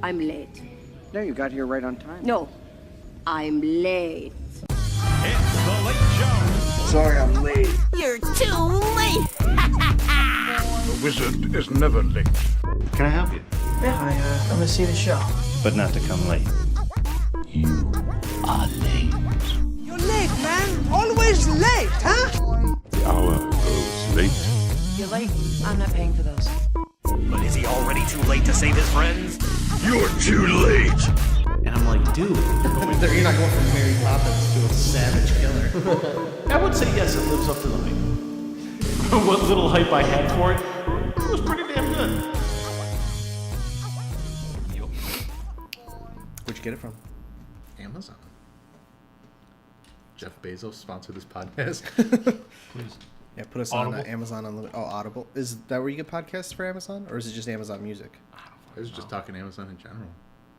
I'm late. No, you got here right on time. No, I'm late. It's the Late Show. Sorry, I'm late. You're too late! The wizard is never late. Can I help you? Yeah, I'm gonna see the show. But not to come late. You are late. You're late, man. Always late, huh? The hour grows late. You're late. I'm not paying for those. But is he already too late to save his friends? You're too late. And I'm like, dude. You're not going from Mary Poppins to a savage killer. I would say yes, it lives up to the hype. What little hype I had for it was pretty damn good. Where'd you get it from? Amazon. Jeff Bezos sponsored this podcast. Please. Yeah, put us Audible? on Amazon Unlimited. Oh, Audible. Is that where you get podcasts for Amazon? Or is it just Amazon Music? I was just talking Amazon in general.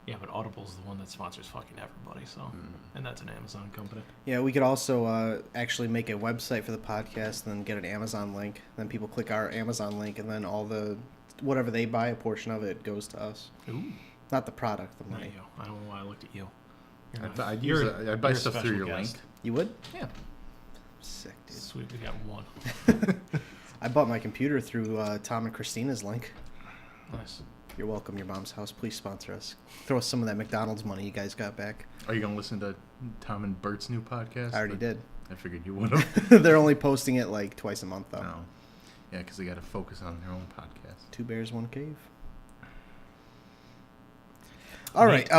Yeah, but Audible's the one that sponsors fucking everybody, so. And that's an Amazon company. Yeah, we could also actually make a website for the podcast and then get an Amazon link. Then people click our Amazon link and then all the, whatever they buy, a portion of it goes to us. Ooh. Not the product, the Not money. you. I don't know why I looked at you. I'd buy stuff through your link. You would? Yeah. Sick, dude. Sweet, we got one. I bought my computer through Tom and Christina's link. Nice. You're welcome, your mom's house. Please sponsor us. Throw us some of that McDonald's money you guys got back. Are you going to listen to Tom and Bert's new podcast? I already did. I figured you would have. They're only posting it like twice a month, though. No. Yeah, because they got to focus on their own podcast. Two bears, one cave. All right.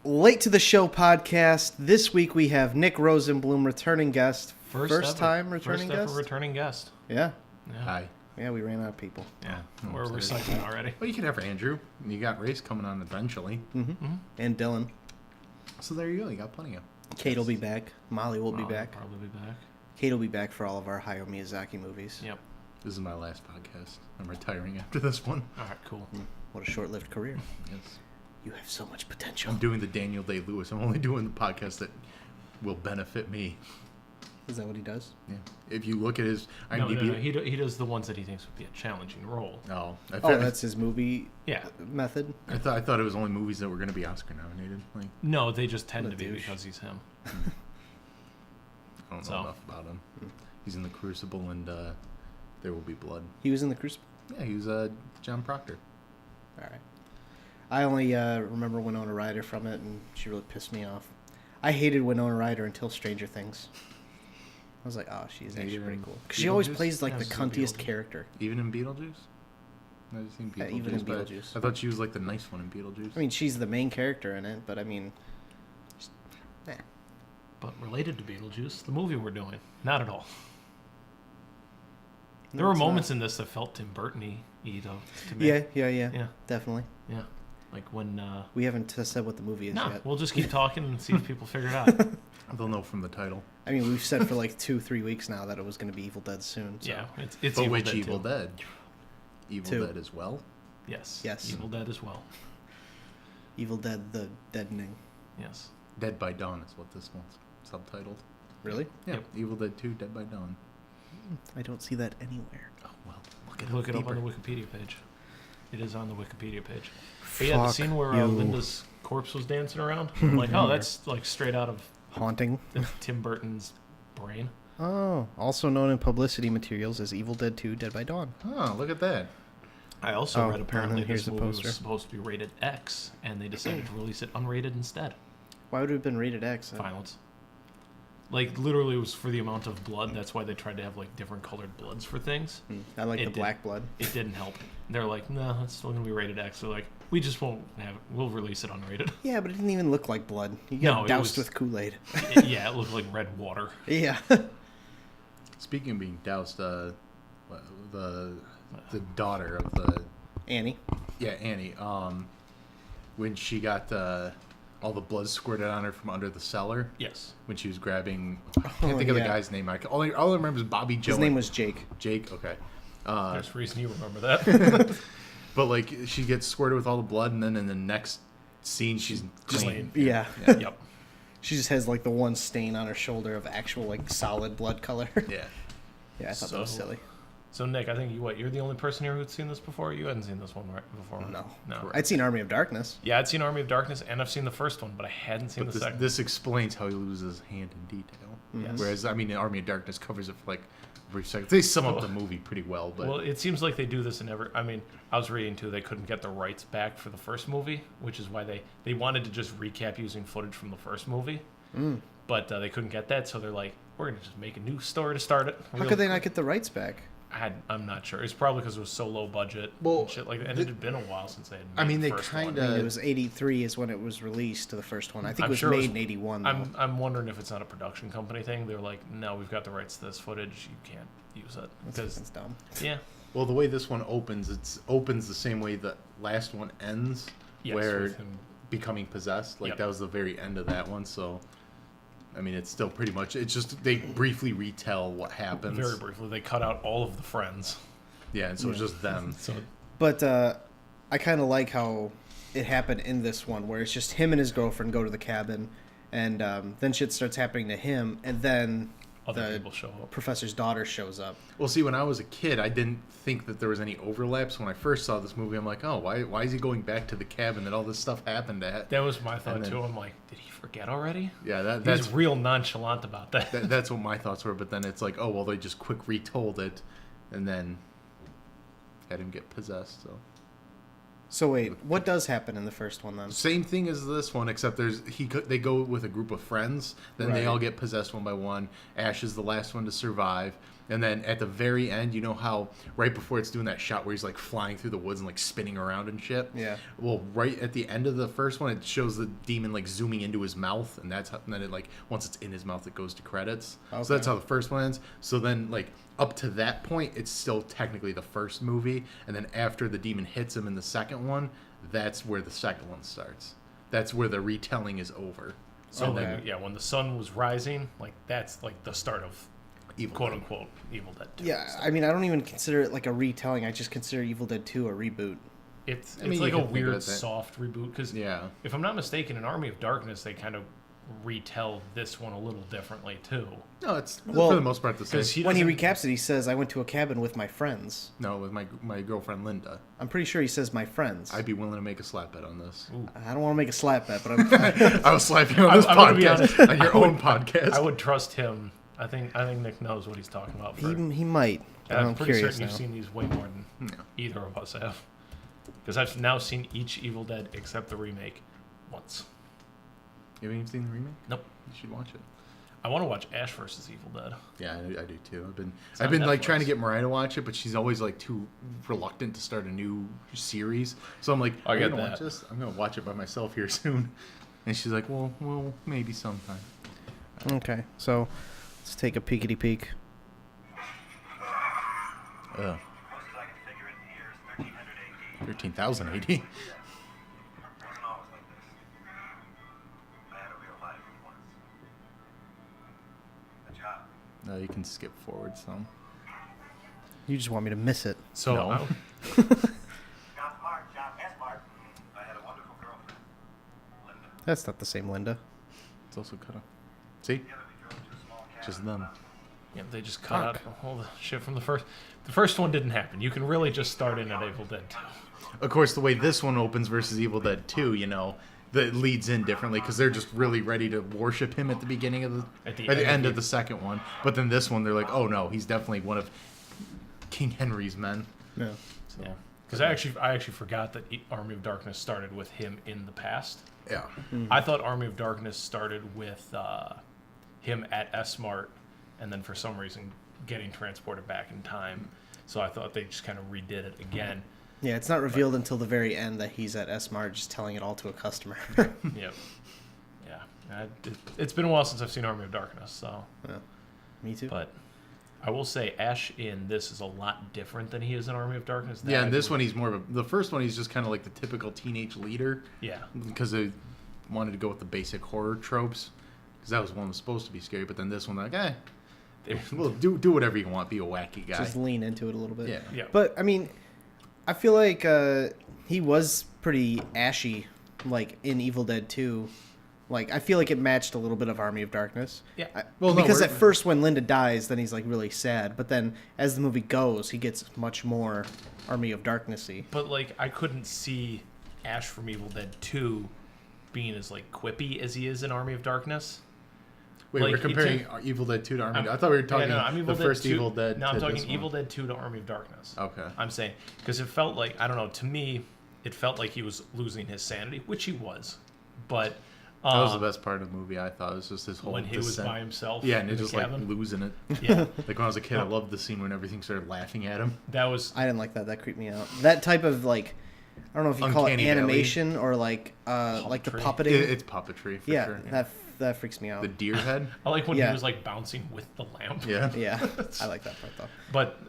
Late to the Show podcast. This week we have Nick Rosenbloom, returning guest. First time returning First ever guest? returning guest. Yeah. Yeah. Hi. Yeah, we ran out of people. Yeah. I'm We're excited. recycling already. Well, you could have Andrew. You got Race coming on eventually. And Dylan. So there you go. You got plenty of. Kate will be back. Molly will be Molly back. Probably be back. Kate will be back for all of our Hayao Miyazaki movies. Yep. This is my last podcast. I'm retiring after this one. All right, cool. What a short-lived career. Yes. You have so much potential. I'm doing the Daniel Day-Lewis. I'm only doing the podcast that will benefit me. Is that what he does? Yeah. If you look at his No, IMDb... he does the ones that he thinks would be a challenging role. No. Oh, that's his movie Yeah. method? I thought it was only movies that were going to be Oscar nominated. Like, No, they just tend What to a be douche. because he's him. I don't So. know enough about him. He's in The Crucible and There Will Be Blood. He was in The Crucible? Yeah, he was John Proctor. All right. I only remember Winona Ryder from it, and she really pissed me off. I hated Winona Ryder until Stranger Things. I was like, oh, she's actually Even pretty cool. Because she always Beetlejuice? plays like Yeah, the she's in cuntiest Beetlejuice. character. Even in Beetlejuice? I've seen Yeah, Beetlejuice. even in but Beetlejuice. I thought she was like the nice one in Beetlejuice. I mean, she's the main character in it, but I mean, But related to Beetlejuice, the movie we're doing, not at all. There were moments in this that felt Tim Burton-y to me. Yeah, Yeah. definitely. Yeah. Like when... We haven't said what the movie is No, yet. we'll just keep talking and see if people figure it out. They'll know from the title. I mean, we've said for like 2-3 weeks now that it was going to be Evil Dead soon. So. Yeah, it's But Evil which Dead Evil 2. Dead? Evil Two. Dead as well? Yes. Yes. Evil Dead as well. Evil Dead, the Deadening. Yes. Dead by Dawn is what this one's subtitled. Really? Yeah, Yep. Evil Dead 2, Dead by Dawn. I don't see that anywhere. Oh, well, Look it up deeper. on the Wikipedia page. It is on the Wikipedia page. But yeah, the Fuck scene where you. Linda's corpse was dancing around. I'm like, oh, that's like straight out of Haunting. Tim Burton's brain. Oh, also known in publicity materials as Evil Dead 2, Dead by Dawn. Oh, look at that. I also Oh, read apparently and then here's this the movie poster. was supposed to be rated X, and they decided to release it unrated instead. Why would it have been rated X? Violence. Like, literally, it was for the amount of blood. That's why they tried to have, like, different colored bloods for things. I like It the did. black blood. It didn't help. They're like, no, it's still going to be rated X. They're like, we just won't have it. We'll release it unrated. Yeah, but it didn't even look like blood. You No, got it doused was- with Kool-Aid. Yeah, it looked like red water. Yeah. Speaking of being doused, the daughter of the... Annie. Yeah, Annie. When she got all the blood squirted on her from under the cellar. Yes. When she was grabbing... I can't think of the guy's name. All I remember is Bobby Joe. His name was Jake. Jake, okay. There's a reason you remember that. But, like, she gets squirted with all the blood, and then in the next scene, she's clean. Yeah. Yep. She just has, like, the one stain on her shoulder of actual, like, solid blood color. Yeah. Yeah, I thought that was So- silly. So Nick, I think you're the only person here who'd seen this before. You hadn't seen this one right before. No. I'd seen Army of Darkness. Yeah, I'd seen Army of Darkness, and I've seen the first one, but I hadn't seen the second. This explains how he loses his hand in detail. Yes. Whereas, I mean, Army of Darkness covers it for like a brief second. They sum up the movie pretty well, but... Well, it seems like they do this in every... I mean, I was reading, too, they couldn't get the rights back for the first movie, which is why they wanted to just recap using footage from the first movie. But they couldn't get that, so they're like, we're going to just make a new story to start it. How could they not get the rights back? I'm not sure. It's probably because it was so low budget and shit like that. And it had been a while since they had made the first one. It was 83 is when it was released to the first one. I think it was made in 81, though. I'm wondering if it's not a production company thing. They're like, no, we've got the rights to this footage. You can't use it. That's dumb. Yeah. Well, the way this one opens, it opens the same way the last one ends, where with him becoming possessed. Like, that was the very end of that one, so... I mean, it's still pretty much... It's just they briefly retell what happens. Very briefly. They cut out all of the friends. Yeah, and so it's just them. But I kind of like how it happened in this one, where it's just him and his girlfriend go to the cabin, and then shit starts happening to him, and then other people show up. Professor's daughter shows up. Well, see, when I was a kid, I didn't think that there was any overlaps. When I first saw this movie, I'm like, oh, why is he going back to the cabin that all this stuff happened at? That was my thought, too. I'm like, did he forget already? Yeah, he's real nonchalant about that. That's what my thoughts were, but then it's like, oh, well, they just quick retold it, and then had him get possessed, So wait, what does happen in the first one, then? Same thing as this one, except they go with a group of friends, then they all get possessed one by one. Ash is the last one to survive, and then at the very end, you know how right before it's doing that shot where he's like flying through the woods and like spinning around and shit? Yeah. Well, right at the end of the first one, it shows the demon like zooming into his mouth, and and then it like once it's in his mouth, it goes to credits. Okay. So that's how the first one ends. So then like up to that point, it's still technically the first movie, and then after the demon hits him in the second one, that's where the second one starts. That's where the retelling is over. So then, when the sun was rising, like that's like the start of quote unquote Evil Dead 2. Yeah, I mean, I don't even consider it like a retelling. I just consider Evil Dead 2 a reboot. It's like a weird soft reboot because if I'm not mistaken, in Army of Darkness they kind of retell this one a little differently too. No, it's for the most part the same. When he recaps it, he says, "I went to a cabin with my friends." No, with my girlfriend Linda. I'm pretty sure he says my friends. I'd be willing to make a slap bet on this. Ooh. I don't want to make a slap bet, but I'm. I was slapping on this podcast, on your own podcast. I would trust him. I think Nick knows what he's talking about. He might. I'm pretty certain you've seen these way more than either of us have. Because I've now seen each Evil Dead except the remake once. You haven't even seen the remake? Nope. You should watch it. I want to watch Ash vs. Evil Dead. Yeah, I do too. I've been like trying to get Mariah to watch it, but she's always like too reluctant to start a new series. So I'm like, I'm gonna watch this. I'm gonna watch it by myself here soon. And she's like, well, maybe sometime. Okay, so let's take a peekity peek. 13,000 AD. No, you can skip forward some. You just want me to miss it. So no. That's not the same Linda. It's also cut off. See? Just them. Yeah, they just cut out all the shit from the first. The first one didn't happen. You can really just start in at Evil Dead 2. Of course, the way this one opens versus Evil Dead 2, you know, that leads in differently because they're just really ready to worship him at the beginning of the end of the second one. But then this one, they're like, oh no, he's definitely one of King Henry's men. Yeah. So, yeah. Because I actually forgot that Army of Darkness started with him in the past. Yeah. Mm-hmm. I thought Army of Darkness started with him at S-Mart, and then for some reason getting transported back in time. So I thought they just kind of redid it again. Yeah, it's not revealed until the very end that he's at S-Mart just telling it all to a customer. Yep. Yeah. It's been a while since I've seen Army of Darkness, so. Yeah. Me too. But I will say Ash in this is a lot different than he is in Army of Darkness. Yeah, and this one he's more of a... The first one he's just kind of like the typical teenage leader. Yeah. Because they wanted to go with the basic horror tropes. Because that was one that was supposed to be scary, but then this one, like, well, do whatever you want, be a wacky guy. Just lean into it a little bit. Yeah. But, I mean, I feel like he was pretty ashy, like, in Evil Dead 2 Like, I feel like it matched a little bit of Army of Darkness. Yeah. Because at first when Linda dies, then he's, like, really sad. But then as the movie goes, he gets much more Army of Darkness-y. But, like, I couldn't see Ash from Evil Dead 2 being as, like, quippy as he is in Army of Darkness. Wait, Like, we're comparing Evil Dead 2 to Army of Darkness. I thought we were talking the first Evil Dead. No, I'm to talking this one. Evil Dead 2 to Army of Darkness. Okay. I'm saying, because it felt like, I don't know, to me, it felt like he was losing his sanity, which he was. But... that was the best part of the movie, I thought. It was just his whole when he was by himself. Yeah, and in it's just cabin. like losing it. Yeah. Like when I was a kid, I loved the scene when everything started laughing at him. That was... I didn't like that. That creeped me out. That type of, like... I don't know if you call it Uncanny animation or, like the Puppetry. puppeting. It's puppetry, for yeah, sure. that freaks me out. The deer head? I like when Yeah. he was, like, bouncing with the lamp. Yeah. Yeah, I like that part, though. But,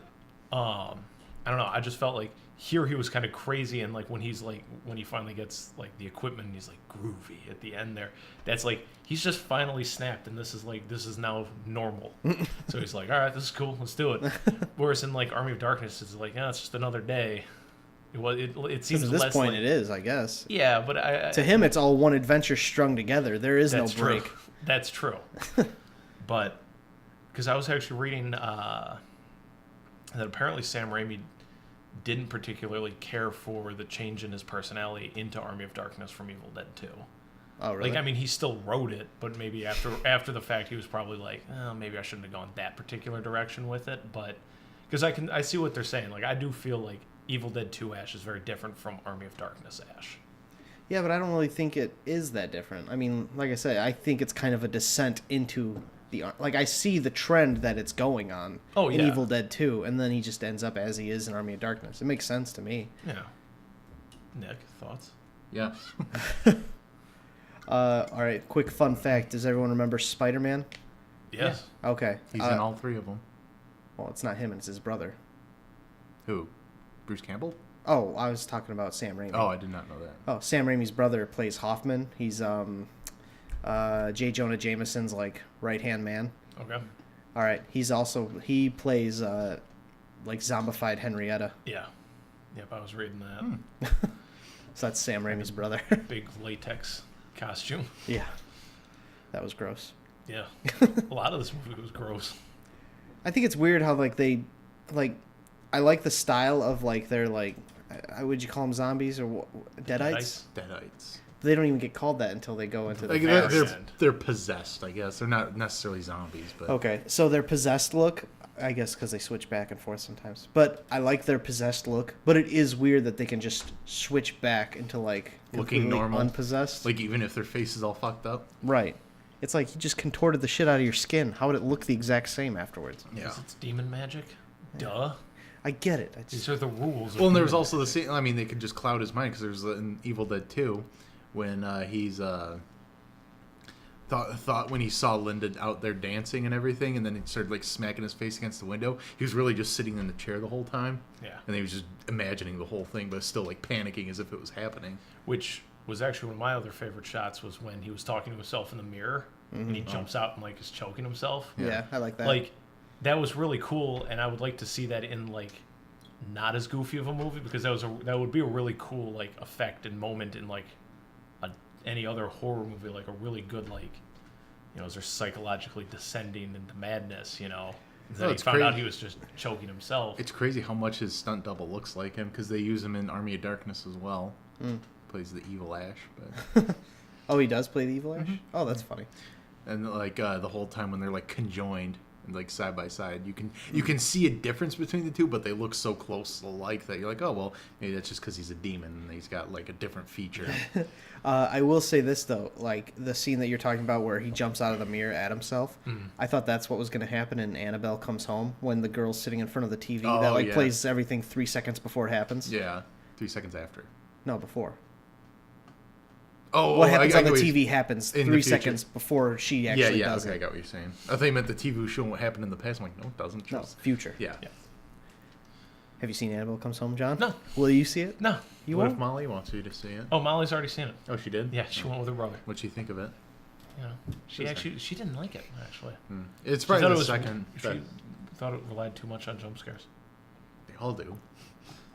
I don't know. I just felt like here he was kind of crazy, and like when he finally gets like the equipment, and he's like groovy at the end there. That's like he's just finally snapped, and this is now normal. So he's like, all right, this is cool, let's do it. Whereas in like Army of Darkness, it's like, it's just another day. It seems At this less point, like, it is, I guess. Yeah, but to him, it's all one adventure strung together. There is no break. True. That's true. But because I was actually reading that apparently Sam Raimi didn't particularly care for the change in his personality into Army of Darkness from Evil Dead 2. Oh, really? Like, I mean, he still wrote it, but maybe after the fact, he was probably like, maybe I shouldn't have gone that particular direction with it. But because I see what they're saying. Like, I do feel like Evil Dead 2 Ash is very different from Army of Darkness Ash. Yeah, but I don't really think it is that different. I mean, like I said, I think it's kind of a descent into the... Like, I see the trend that it's going on in Evil Dead 2, and then he just ends up as he is in Army of Darkness. It makes sense to me. Yeah. Nick, thoughts? Yeah. All right, quick fun fact. Does everyone remember Spider-Man? Yes. Yeah. Okay. He's in all three of them. Well, it's not him, it's his brother. Who? Bruce Campbell? Oh, I was talking about Sam Raimi. Oh, I did not know that. Oh, Sam Raimi's brother plays Hoffman. He's J. Jonah Jameson's like right-hand man. Okay. All right. He plays like zombified Henrietta. Yeah. Yep, I was reading that. So that's Sam Raimi's brother. Big latex costume. Yeah. That was gross. Yeah. A lot of this movie was gross. I think it's weird how like they like I like the style of like they're like would you call them zombies or deadites? Deadites. They don't even get called that until they go into the like they're possessed, I guess. They're not necessarily zombies, but okay. So their possessed look, I guess, because they switch back and forth sometimes. But I like their possessed look. But it is weird that they can just switch back into like looking normal, unpossessed. Like even if their face is all fucked up. Right. It's like you just contorted the shit out of your skin. How would it look the exact same afterwards? Yeah. Because it's demon magic. Duh. I get it. These are the rules. Well, and there was also the scene. I mean, they could just cloud his mind because there's in Evil Dead 2 when he's thought when he saw Linda out there dancing and everything, and then he started like smacking his face against the window. He was really just sitting in the chair the whole time. Yeah. And he was just imagining the whole thing, but still like panicking as if it was happening. Which was actually one of my other favorite shots was when he was talking to himself in the mirror and he jumps out and like is choking himself. Yeah, I like that. Like that was really cool, and I would like to see that in like not as goofy of a movie because that would be a really cool like effect and moment in like any other horror movie, like a really good like as they're psychologically descending into madness, and then he found out he was just choking himself. It's crazy how much his stunt double looks like him because they use him in Army of Darkness as well. Plays the evil Ash, but oh, he does play the evil Ash. Oh, that's funny. And like the whole time when they're like conjoined and like side by side, you can see a difference between the two, but they look so close alike that you're like, oh well, maybe that's just because he's a demon and he's got like a different feature. I will say this though, like the scene that you're talking about where he jumps out of the mirror at himself. I thought that's what was going to happen in Annabelle Comes Home when the girl's sitting in front of the TV that plays everything 3 seconds before it happens. Yeah, 3 seconds after. No, before. Oh, what happens on the TV happens 3 seconds before she actually does it. I got what you're saying. I thought you meant the TV was showing what happened in the past. I'm like, no, it doesn't. No, future. Yeah. Have you seen Annabelle Comes Home, John? No. Will you see it? No. You what won't? if Molly wants you to see it? Oh, Molly's already seen it. Oh, she did? Yeah, she went with her brother. What'd she think of it? She didn't like it actually. It's probably the second. She thought it relied too much on jump scares. They all do.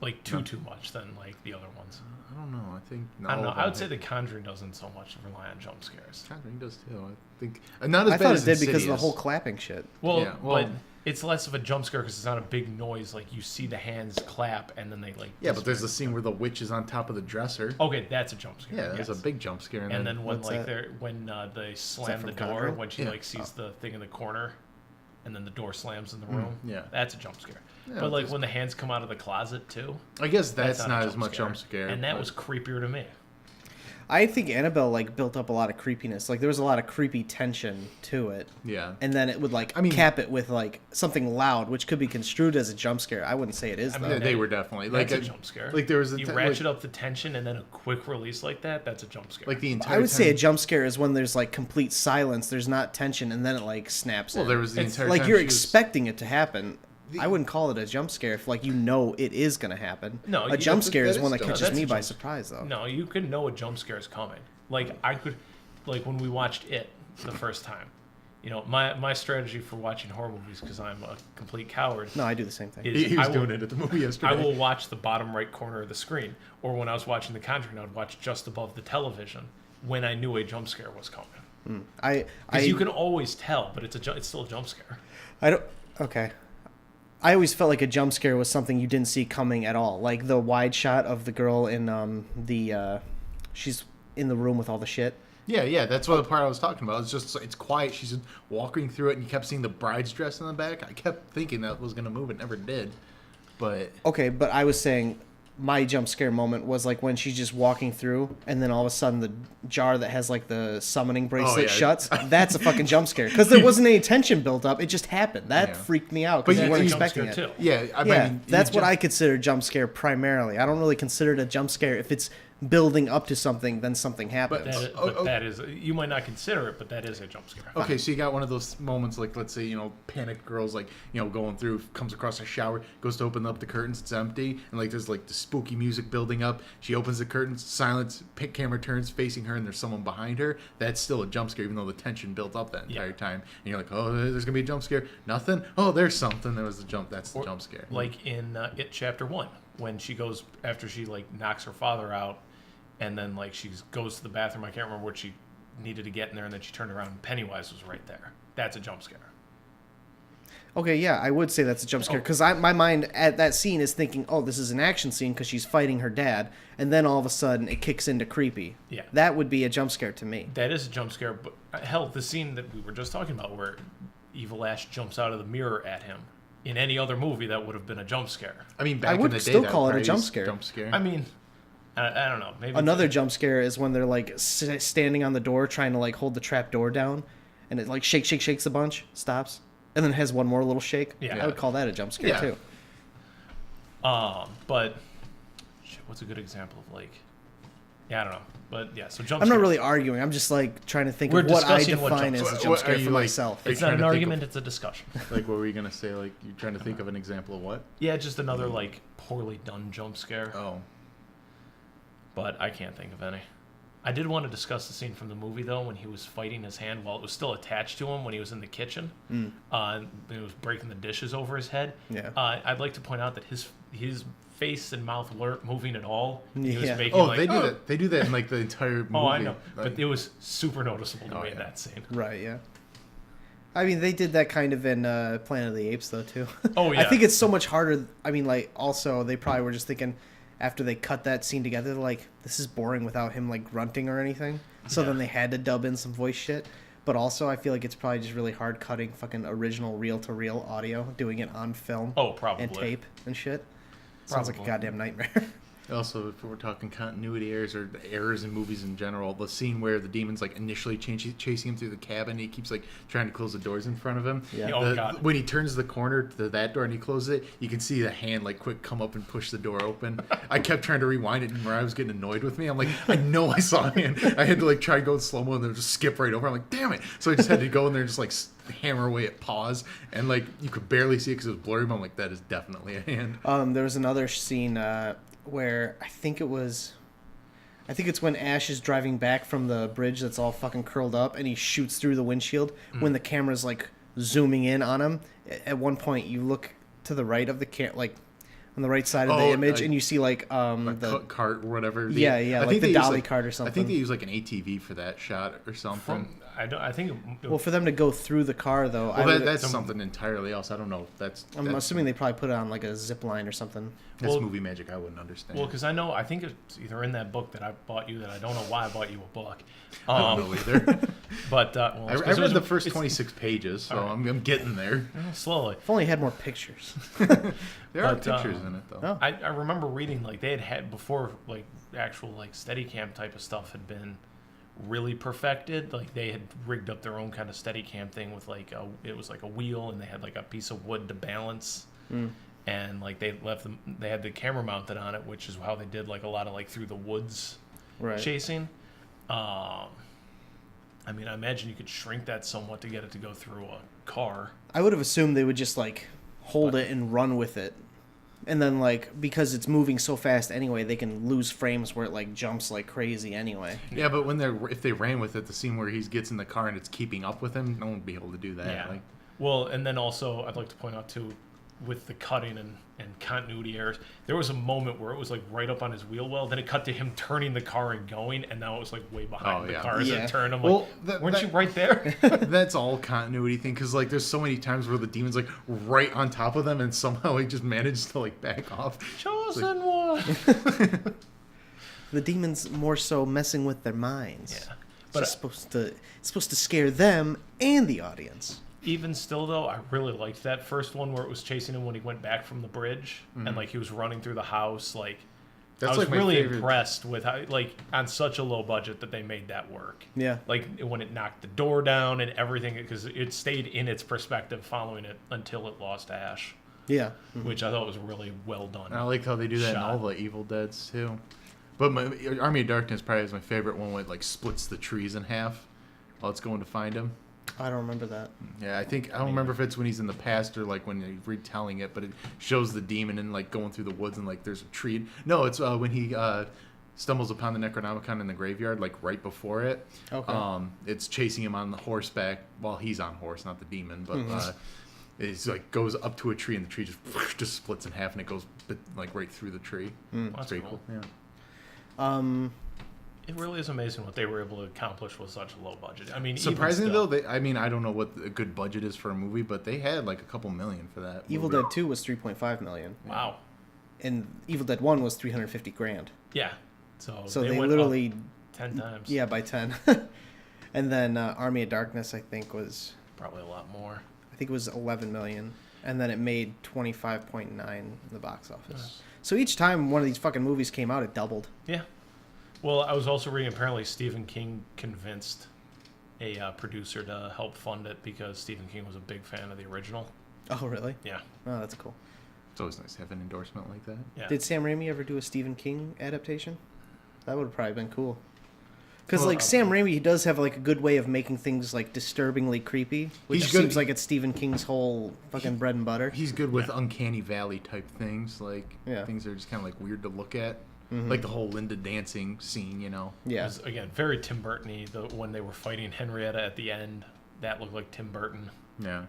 like too much than like the other ones. I don't know. I think I don't know. I would say The Conjuring doesn't so much rely on jump scares. Conjuring does too. I think not as I bad thought as it did because of the Insidious. whole clapping shit. Well, but it's less of a jump scare because it's not a big noise. Like you see the hands clap and then they like. Yeah, but there's the scene where the witch is on top of the dresser. Okay, that's a jump scare. Yeah, there's a big jump scare. And then when What's like that? they slam the from door Conjuring? when she like sees the thing in the corner, and then the door slams in the room. yeah. That's a jump scare. Yeah, but like there's- when the hands come out of the closet too. I guess that's a not as much jump scare. And that but- was creepier to me. I think Annabelle like built up a lot of creepiness. Like there was a lot of creepy tension to it. Yeah. And then it would like cap it with like something loud, which could be construed as a jump scare. I wouldn't say it is. Though. They were definitely That's like a jump scare. Like there was you ratchet up the tension and then a quick release like that. That's a jump scare. Like the entire. I would say a jump scare is when there's like complete silence. There's not tension, and then it like snaps. Well, in. there was the entire like time you're she was- expecting it to happen. I wouldn't call it a jump scare if like you know it is gonna happen. No, a jump scare that is is one that jump- catches that's me a by jump- surprise though. No, you could know a jump scare is coming. Like I could, like when we watched it the first time. You know, my strategy for watching horror movies, because I'm a complete coward. No, I do the same thing. is He was I will- doing it at the movie yesterday. I will watch the bottom right corner of the screen, or when I was watching The Conjuring, I would watch just above the television when I knew a jump scare was coming. Because you can always tell, but it's still a jump scare. I don't. Okay. I always felt like a jump scare was something you didn't see coming at all. Like the wide shot of the girl in she's in the room with all the shit. Yeah, that's what the part I was talking about. It's quiet. She's walking through it, and you kept seeing the bride's dress in the back. I kept thinking that was gonna move. It never did. But Okay, but I was saying my jump scare moment was like when she's just walking through, and then all of a sudden the jar that has like the summoning bracelet yeah. shuts. That's a fucking jump scare because there wasn't any tension built up. It just happened. That Yeah. freaked me out But because you that's weren't a jump expecting scare it. too. yeah, I Yeah, mean, that's what I consider jump scare primarily. I don't really consider it a jump scare if it's building up to something, then something happens. That is, you might not consider it, but that is a jump scare. Okay, so you got one of those moments, like let's say panicked girls, like going through, comes across a shower, goes to open up the curtains, it's empty, and like there's like the spooky music building up. She opens the curtains, silence, camera turns facing her, and there's someone behind her. That's still a jump scare, even though the tension built up that entire time. And you're like, oh, there's gonna be a jump scare. Nothing. Oh, there's something. There was the jump. That's the jump scare. Like in It Chapter 1, when she goes after she like knocks her father out, and then like she goes to the bathroom. I can't remember what she needed to get in there, and then she turned around and Pennywise was right there. That's a jump scare. Okay, yeah, I would say that's a jump scare because my mind at that scene is thinking, oh, this is an action scene because she's fighting her dad, and then all of a sudden it kicks into creepy. Yeah. That would be a jump scare to me. That is a jump scare, but hell, the scene that we were just talking about where Evil Ash jumps out of the mirror at him. In any other movie, that would have been a jump scare. I mean, back I would in the day, still that call it a probably jump was scare. Jump scare. I mean, I don't know. Maybe Another jump scare is when they're like standing on the door trying to like hold the trap door down, and it like shakes a bunch, stops, and then has one more little shake. Yeah. I would call that a jump scare too. But shit, what's a good example of like? Yeah, I don't know. But yeah, so jump. I'm not scares. really arguing. I'm just like trying to think We're of what I discussing what define jump- as a What jump are scare you for like- myself. are you It's not trying an to think argument; of- it's a discussion. Like, what were you gonna say? Like, you're trying to think of an example of what? Yeah, just another like poorly done jump scare. Oh, But I can't think of any. I did want to discuss the scene from the movie though, when he was fighting his hand while it was still attached to him when he was in the kitchen. And he was breaking the dishes over his head. Yeah. I'd like to point out that his face and mouth weren't moving at all. He was Yeah. making oh, like, they do that. They do that in like the entire movie. Oh, I know, Like, but it was super noticeable to me in yeah. that scene. Right, yeah. I mean, they did that kind of in Planet of the Apes, though, too. Oh, yeah. I think it's so much harder. I mean, like, also, they probably were just thinking, after they cut that scene together, they're like, this is boring without him, like, grunting or anything. So then they had to dub in some voice shit. But also, I feel like it's probably just really hard cutting fucking original reel-to-reel audio, doing it on film. Oh, probably. And tape and shit. Sounds like a Probably. goddamn nightmare. Also, if we're talking continuity errors or errors in movies in general, the scene where the demon's like initially chasing him through the cabin, he keeps like trying to close the doors in front of him. Yeah. Oh, God. When he turns the corner to that door and he closes it, you can see the hand like quick come up and push the door open. I kept trying to rewind it, and Mariah was getting annoyed with me. I'm like, I know I saw a hand. I had to like try and go slow mo and then just skip right over. I'm like, damn it! So I just had to go in there and just like hammer away at pause, and like you could barely see it because it was blurry. But I'm like, that is definitely a hand. There was another scene where I think it's when Ash is driving back from the bridge that's all fucking curled up, and he shoots through the windshield when the camera's like zooming in on him. At one point, you look to the right of the like on the right side of the image, and you see like the cart or whatever. Yeah, like the dolly cart or something. I think they use like an ATV for that shot or something. I think. Well, for them to go through the car though, that's something entirely else. I don't know. I'm assuming they probably put it on like a zip line or something. That's movie magic. I wouldn't understand. Well, because I think it's either in that book that I bought you that I don't know why I bought you a book. I don't know either. But I read the first 26 pages, so right. I'm getting there. Slowly. If only had more pictures. There are pictures in it though. Oh. I remember reading like they had before like actual like Steadicam type of stuff had been really perfected. Like they had rigged up their own kind of Steadicam thing with like it was like a wheel and they had like a piece of wood to balance. And like they had the camera mounted on it, which is how they did like a lot of like through the woods chasing. I mean, I imagine you could shrink that somewhat to get it to go through a car. I would have assumed they would just like hold it and run with it. And then like because it's moving so fast anyway, they can lose frames where it like jumps like crazy anyway. Yeah, but if they ran with it, the scene where he gets in the car and it's keeping up with him, no one would be able to do that. Yeah. Like, well, and then also I'd like to point out too, with the cutting and continuity errors, there was a moment where it was like right up on his wheel well, then it cut to him turning the car and going, and now it was like way behind the car as it turned. I'm like, weren't you right there? That's all continuity thing, because like there's so many times where the demon's like right on top of them and somehow he just managed to like back off. Chosen one. The demon's more so messing with their minds. Yeah. But it's supposed to scare them and the audience. Even still, though, I really liked that first one where it was chasing him when he went back from the bridge and like he was running through the house. Like, I was like really impressed with how, like, on such a low budget that they made that work. Yeah. Like when it knocked the door down and everything, because it stayed in its perspective following it until it lost Ash. Yeah. Which I thought was really well done. And I like how they do that in all the Evil Deads too. But Army of Darkness probably is my favorite one where it like splits the trees in half while it's going to find him. I don't remember that. Yeah, I don't remember if it's when he's in the past or like when he's retelling it, but it shows the demon and like going through the woods and like there's a tree. No, it's when he stumbles upon the Necronomicon in the graveyard, like right before it. Okay. It's chasing him on the horseback while he's on horse, not the demon, but it's like goes up to a tree and the tree just splits in half and it goes like right through the tree. That's pretty cool. Yeah. It really is amazing what they were able to accomplish with such a low budget. I mean, surprisingly though, I don't know what a good budget is for a movie, but they had like a couple million for that. Evil Dead 2 was $3.5 million. Wow. And Evil Dead 1 was $350,000. Yeah. So they literally 10 times. Yeah, by 10. And then Army of Darkness, I think, was probably a lot more. I think it was $11 million, and then it made 25.9 in the box office. Nice. So each time one of these fucking movies came out, it doubled. Yeah. Well, I was also reading apparently Stephen King convinced a producer to help fund it because Stephen King was a big fan of the original. Oh, really? Yeah. Oh, that's cool. It's always nice to have an endorsement like that. Yeah. Did Sam Raimi ever do a Stephen King adaptation? That would have probably been cool. Because like Sam Raimi, he does have like a good way of making things like disturbingly creepy, which seems like it's Stephen King's whole fucking bread and butter. He's good with uncanny valley type things, like things that are just kind of like weird to look at. Like the whole Linda dancing scene, you know. Yeah. It was, again, very Tim Burton-y. When they were fighting Henrietta at the end, that looked like Tim Burton. Yeah.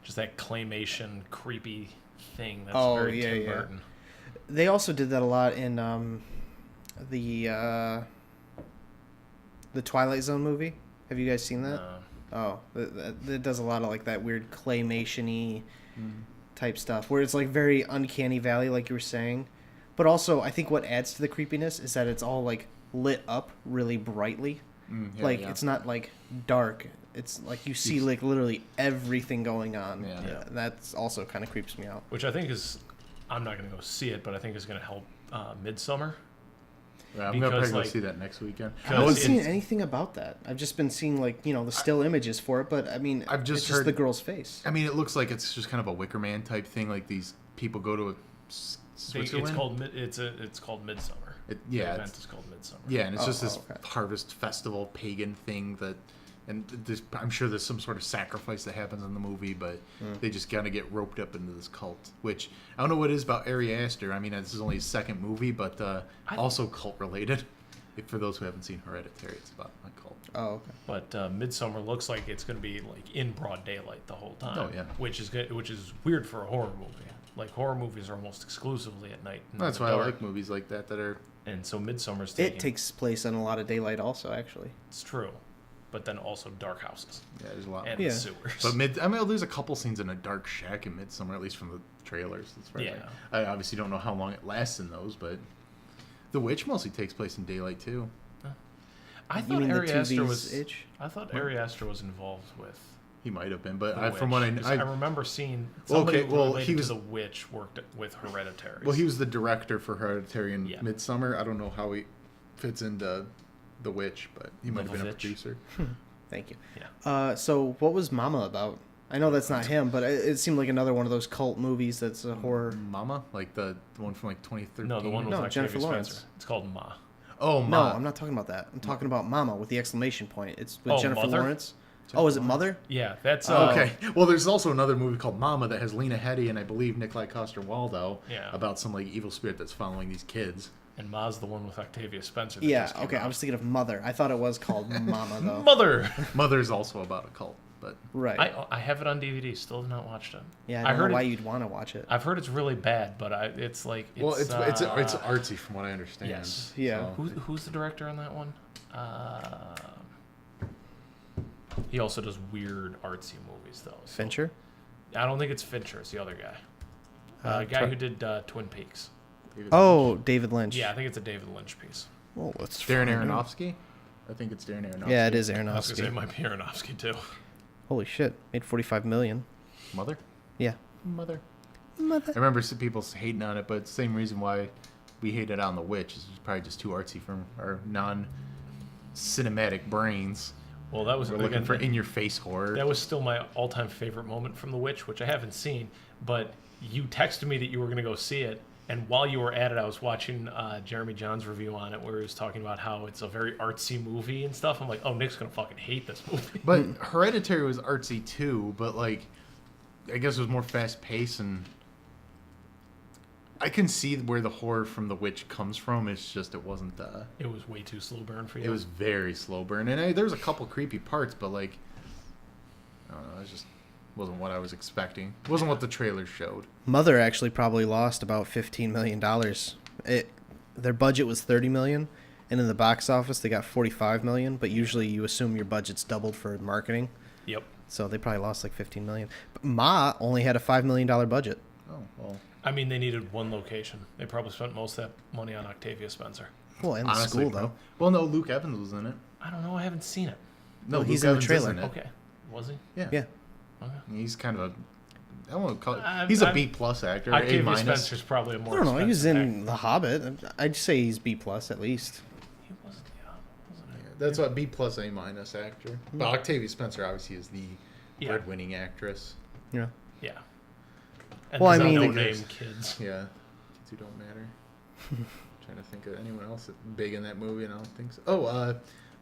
Just that claymation, creepy thing. That's very Tim Burton. They also did that a lot in the Twilight Zone movie. Have you guys seen that? Oh, it does a lot of like that weird claymation-y type stuff, where it's like very uncanny valley, like you were saying. But also, I think what adds to the creepiness is that it's all like lit up really brightly. It's not like dark. It's like you see like literally everything going on. Yeah. That's also kind of creeps me out. Which I think is, I'm not going to go see it, but I think is going to help Midsommar. Yeah, I'm going to probably go see that next weekend. I haven't seen anything about that. I've just been seeing like, the still images for it, but I mean, I've just it's just the girl's face. I mean, it looks like it's just kind of a Wicker Man type thing. Like these people go to Switzerland. It's called Midsommar. The event is called Midsommar. Yeah, and it's just this harvest festival pagan thing that, and I'm sure there's some sort of sacrifice that happens in the movie, but they just kind of get roped up into this cult. Which I don't know what it is about Ari Aster. I mean, this is only his second movie, but also cult related. For those who haven't seen Hereditary, it's about a cult. Oh, okay. But Midsommar looks like it's going to be like in broad daylight the whole time. Oh yeah. Which is weird for a horror movie. Like horror movies are almost exclusively at night. That's why I like movies like that are. And so Midsummer's It takes place in a lot of daylight, also. Actually, it's true, but then also dark houses. Yeah, there's a lot. And the sewers. But there's a couple scenes in a dark shack in Midsummer, at least from the trailers. That's right. Yeah. I obviously don't know how long it lasts in those, but The Witch mostly takes place in daylight too. I thought Ari Aster was. I thought Ari Aster was involved with. He might have been, but from what I remember seeing somebody related to The Witch worked with Hereditary. Well, he was the director for Hereditary and Midsummer. I don't know how he fits into The Witch, but he might have been a producer. Thank you. Yeah. So what was Mama about? I know that's not him, but it seemed like another one of those cult movies that's a horror. Mama? Like the one from like 2013? No, the one with Jennifer Lawrence. Spencer. It's called Ma. Oh, Ma. No, I'm not talking about that. I'm talking about Mama with the exclamation point. It's with Jennifer Mother? Lawrence. Oh, is it Mother? Yeah, that's okay. Well, there's also another movie called Mama that has Lena Headey and I believe Nikolai Coster-Waldau about some like evil spirit that's following these kids. And Ma's the one with Octavia Spencer. Yeah, okay. I was thinking of Mother. I thought it was called Mama though. Mother. Mother is also about a cult, but right. I have it on DVD. Still have not watched it. Yeah, I don't know why you'd want to watch it. I've heard it's really bad, but it's like it's artsy from what I understand. Yes. Yeah. So. Who's the director on that one? He also does weird artsy movies though. So. Fincher? I don't think it's Fincher. It's the other guy. Guy who did Twin Peaks. David Lynch. Yeah, I think it's a David Lynch piece. Oh, let's Darren Aronofsky? I think it's Darren Aronofsky. Yeah, it is Aronofsky. I was gonna say it might be Aronofsky too. Holy shit! Made $45 million. Mother? Yeah. Mother. I remember some people hating on it, but it's the same reason why we hated on The Witch. It's probably just too artsy for our non-cinematic brains. Well, that was We're looking for in-your-face horror. That was still my all-time favorite moment from The Witch, which I haven't seen. But you texted me that you were going to go see it, and while you were at it, I was watching Jeremy John's review on it, where he was talking about how it's a very artsy movie and stuff. I'm like, oh, Nick's going to fucking hate this movie. But Hereditary was artsy too, but like, I guess it was more fast-paced, and I can see where the horror from The Witch comes from. It's just it wasn't. It was way too slow burn for you. It was very slow burn, and there was a couple creepy parts, but like, I don't know, it just wasn't what I was expecting. It wasn't what the trailer showed. Mother actually probably lost about $15 million. Their budget was $30 million, and in the box office they got $45 million. But usually you assume your budget's doubled for marketing. Yep. So they probably lost like $15 million. But Ma only had a $5 million budget. Oh well. I mean, they needed one location. They probably spent most of that money on Octavia Spencer. Well, and the school though. Well, no, Luke Evans was in it. I don't know. I haven't seen it. No, well, he's Luke in the Evans trailer. is in it. Okay. Was he? Yeah. Yeah. Okay. He's kind of a. I don't want to call it. He's a B+ actor. Octavia A-. Spencer's probably a more. I don't know. He was in expensive The Hobbit. I'd say he's B+ at least. He wasn't. Yeah, wasn't That's what B+ A- actor. But Octavia Spencer obviously is the breadwinning actress. Yeah. Yeah. And well, I mean, no-name kids. Yeah, kids who don't matter. Trying to think of anyone else that's big in that movie, and I don't think so. Oh,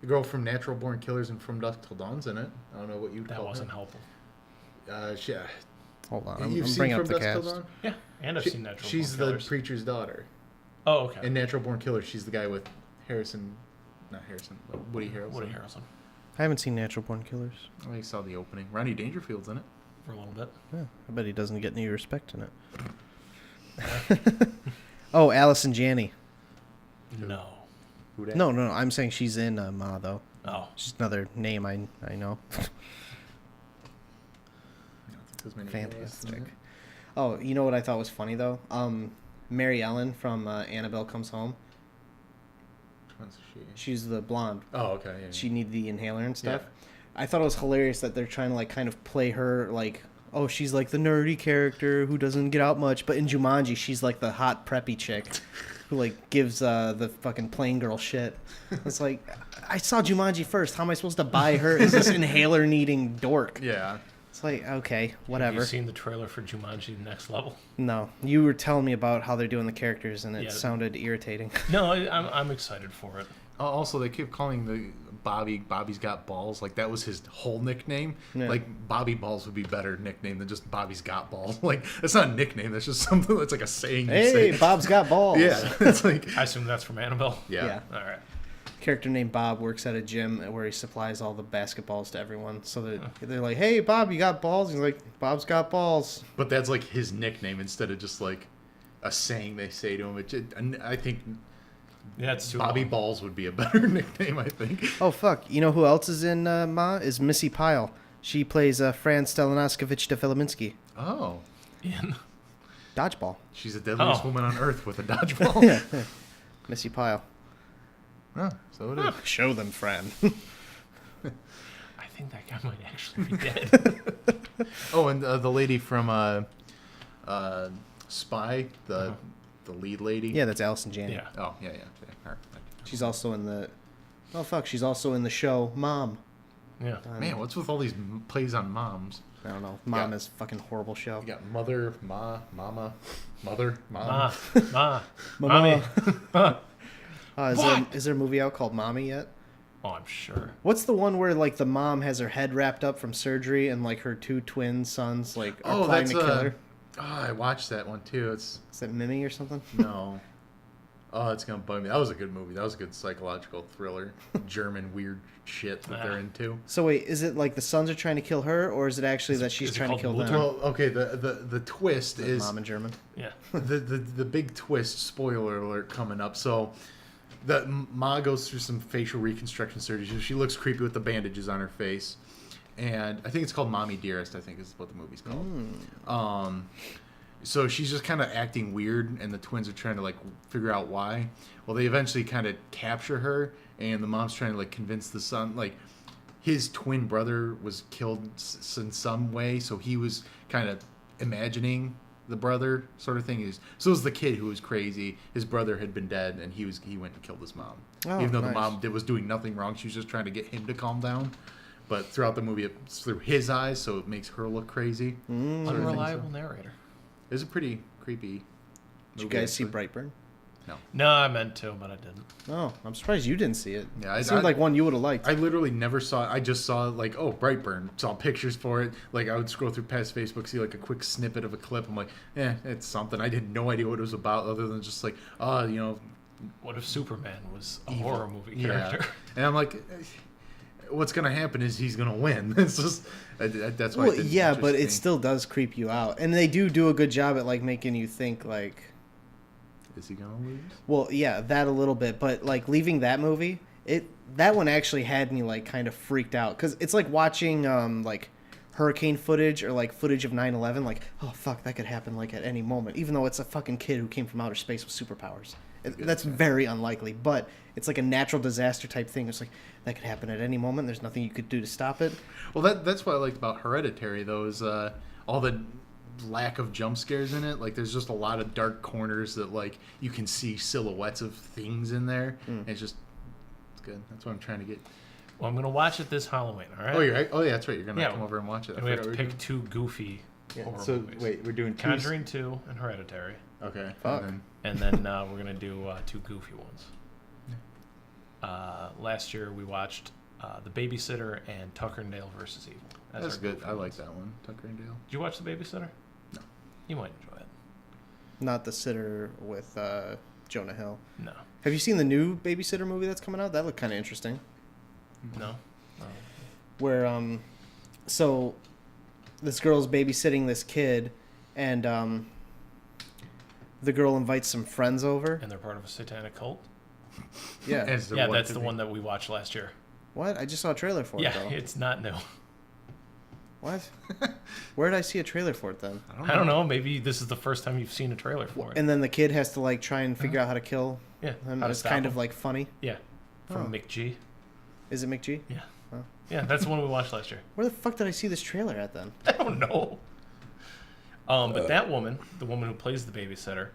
the girl from Natural Born Killers and From Dusk Till Dawn's in it. I don't know what you'd call her. That wasn't helpful. Yeah. Hold on, You've I'm seen bringing From up the Dusk cast. Till Dawn? Yeah, and I've seen Natural She's Born the Killers. preacher's daughter. Oh, okay. In Natural Born Killers, she's the guy with Woody Harrelson. Woody Harrelson. I haven't seen Natural Born Killers. Oh, you saw the opening. Rodney Dangerfield's in it. For a little bit. Yeah, I bet he doesn't get any respect in it. Oh, Allison Janney. No. Who dat? No. I'm saying she's in Ma though. Oh. She's another name I know. Fantastic. Oh, you know what I thought was funny though? Mary Ellen from Annabelle Comes Home. She's the blonde. Oh, okay. Yeah, she needed the inhaler and stuff. Yeah. I thought it was hilarious that they're trying to like kind of play her like, oh, she's like the nerdy character who doesn't get out much, but in Jumanji she's like the hot preppy chick who like gives the fucking plain girl shit. It's like, I saw Jumanji first. How am I supposed to buy her as this inhaler needing dork? Yeah. It's like, okay, whatever. Have you seen the trailer for Jumanji Next Level? No, you were telling me about how they're doing the characters, and it sounded irritating. No, I'm excited for it. Also, they keep calling the Bobby's Got Balls. Like, that was his whole nickname. Yeah. Like, Bobby Balls would be better nickname than just Bobby's Got Balls. Like, that's not a nickname. That's just something that's like a saying you say. Hey, Bob's got balls. Yeah. It's like... I assume that's from Annabelle? Yeah. All right. character named Bob works at a gym where he supplies all the basketballs to everyone. So they're like, "Hey, Bob, you got balls?" He's like, "Bob's got balls." But that's like his nickname instead of just like a saying they say to him. I think it's too Bobby long. Balls would be a better nickname, I think. Oh, fuck. You know who else is in Ma? Is Missy Pyle. She plays Fran Stelinaskevich de Filiminski. Oh. In Dodgeball. She's the deadliest woman on earth with a dodgeball. Yeah. Missy Pyle. Oh, so it is. Show them, Fran. I think that guy might actually be dead. Oh, and the lady from Spy, the lead lady. Yeah, that's Allison Janney. Yeah. Oh, yeah. Her. She's also in the... Oh, fuck. She's also in the show Mom. Yeah. Man, what's with all these plays on moms? I don't know. Mom is a fucking horrible show. You got mother, mama, mother, mom. Mommy. Is there a movie out called Mommy yet? Oh, I'm sure. What's the one where like the mom has her head wrapped up from surgery and like her two twin sons like are planning to kill her? Oh, I watched that one too. Is that Mimi or something? No. Oh, it's gonna bug me. That was a good movie. That was a good psychological thriller. German weird shit that they're into. So wait, is it like the sons are trying to kill her, or is it actually that she's trying to kill them? Well, okay. The twist is Mom in German. Yeah. the big twist. Spoiler alert coming up. So, the Ma goes through some facial reconstruction surgery. She looks creepy with the bandages on her face, and I think it's called Mommy Dearest. I think is what the movie's called. So she's just kind of acting weird, and the twins are trying to like figure out why. Well, they eventually kind of capture her, and the mom's trying to like convince the son, like his twin brother was killed in some way, so he was kind of imagining the brother sort of thing. So it was the kid who was crazy. His brother had been dead, and he went and killed his mom. Oh, even though nice. the mom was doing nothing wrong, she was just trying to get him to calm down. But throughout the movie, it's through his eyes, so it makes her look crazy. Unreliable narrator. It's a pretty creepy movie. Did you guys see actually. Brightburn? No, I meant to, but I didn't. Oh, I'm surprised you didn't see it. Yeah, it seemed like one you would have liked. I literally never saw it. I just saw like, oh, Brightburn. Saw pictures for it. Like I would scroll through past Facebook, see like a quick snippet of a clip. I'm like, it's something. I had no idea what it was about, other than just like, what if Superman was a horror movie character? And I'm like, what's gonna happen is he's gonna win. It's just that's why. Well, yeah, but it still does creep you out, and they do a good job at like making you think like, is he gonna lose? Well, yeah, that a little bit, but like leaving that movie, that one actually had me like kind of freaked out because it's like watching like hurricane footage or like footage of 9/11. Like, oh fuck, that could happen like at any moment, even though it's a fucking kid who came from outer space with superpowers. That's very unlikely, but it's like a natural disaster type thing. It's like that could happen at any moment. There's nothing you could do to stop it. Well, that's what I liked about Hereditary, though, is all the lack of jump scares in it. Like, there's just a lot of dark corners that like you can see silhouettes of things in there. And it's good. That's what I'm trying to get. Well, I'm gonna watch it this Halloween. All right. Oh, you're right. Oh, yeah, that's right. You're gonna come over and watch it. And we have to pick two goofy horror movies. Wait, we're doing Conjuring 2 and Hereditary. Okay. Fuck. And then we're gonna do two goofy ones. Last year we watched The Babysitter and Tucker and Dale versus Evil. That's good. I like that one, Tucker and Dale. Did you watch The Babysitter? No. You might enjoy it. Not The Sitter with Jonah Hill. No. Have you seen the new Babysitter movie that's coming out? That looked kind of interesting. No. Where so this girl's babysitting this kid, and the girl invites some friends over. And they're part of a satanic cult? Yeah. That's the one that we watched last year. What? I just saw a trailer for it, though. Yeah, it's not new. What? Where did I see a trailer for it, then? I don't know. Maybe this is the first time you've seen a trailer for it. And then the kid has to, like, try and figure out how to kill him. It's kind of, like, funny. Yeah. From McG. Is it McG? Yeah. Oh. Yeah, that's the one we watched last year. Where the fuck did I see this trailer at, then? I don't know. But that woman, the woman who plays the babysitter,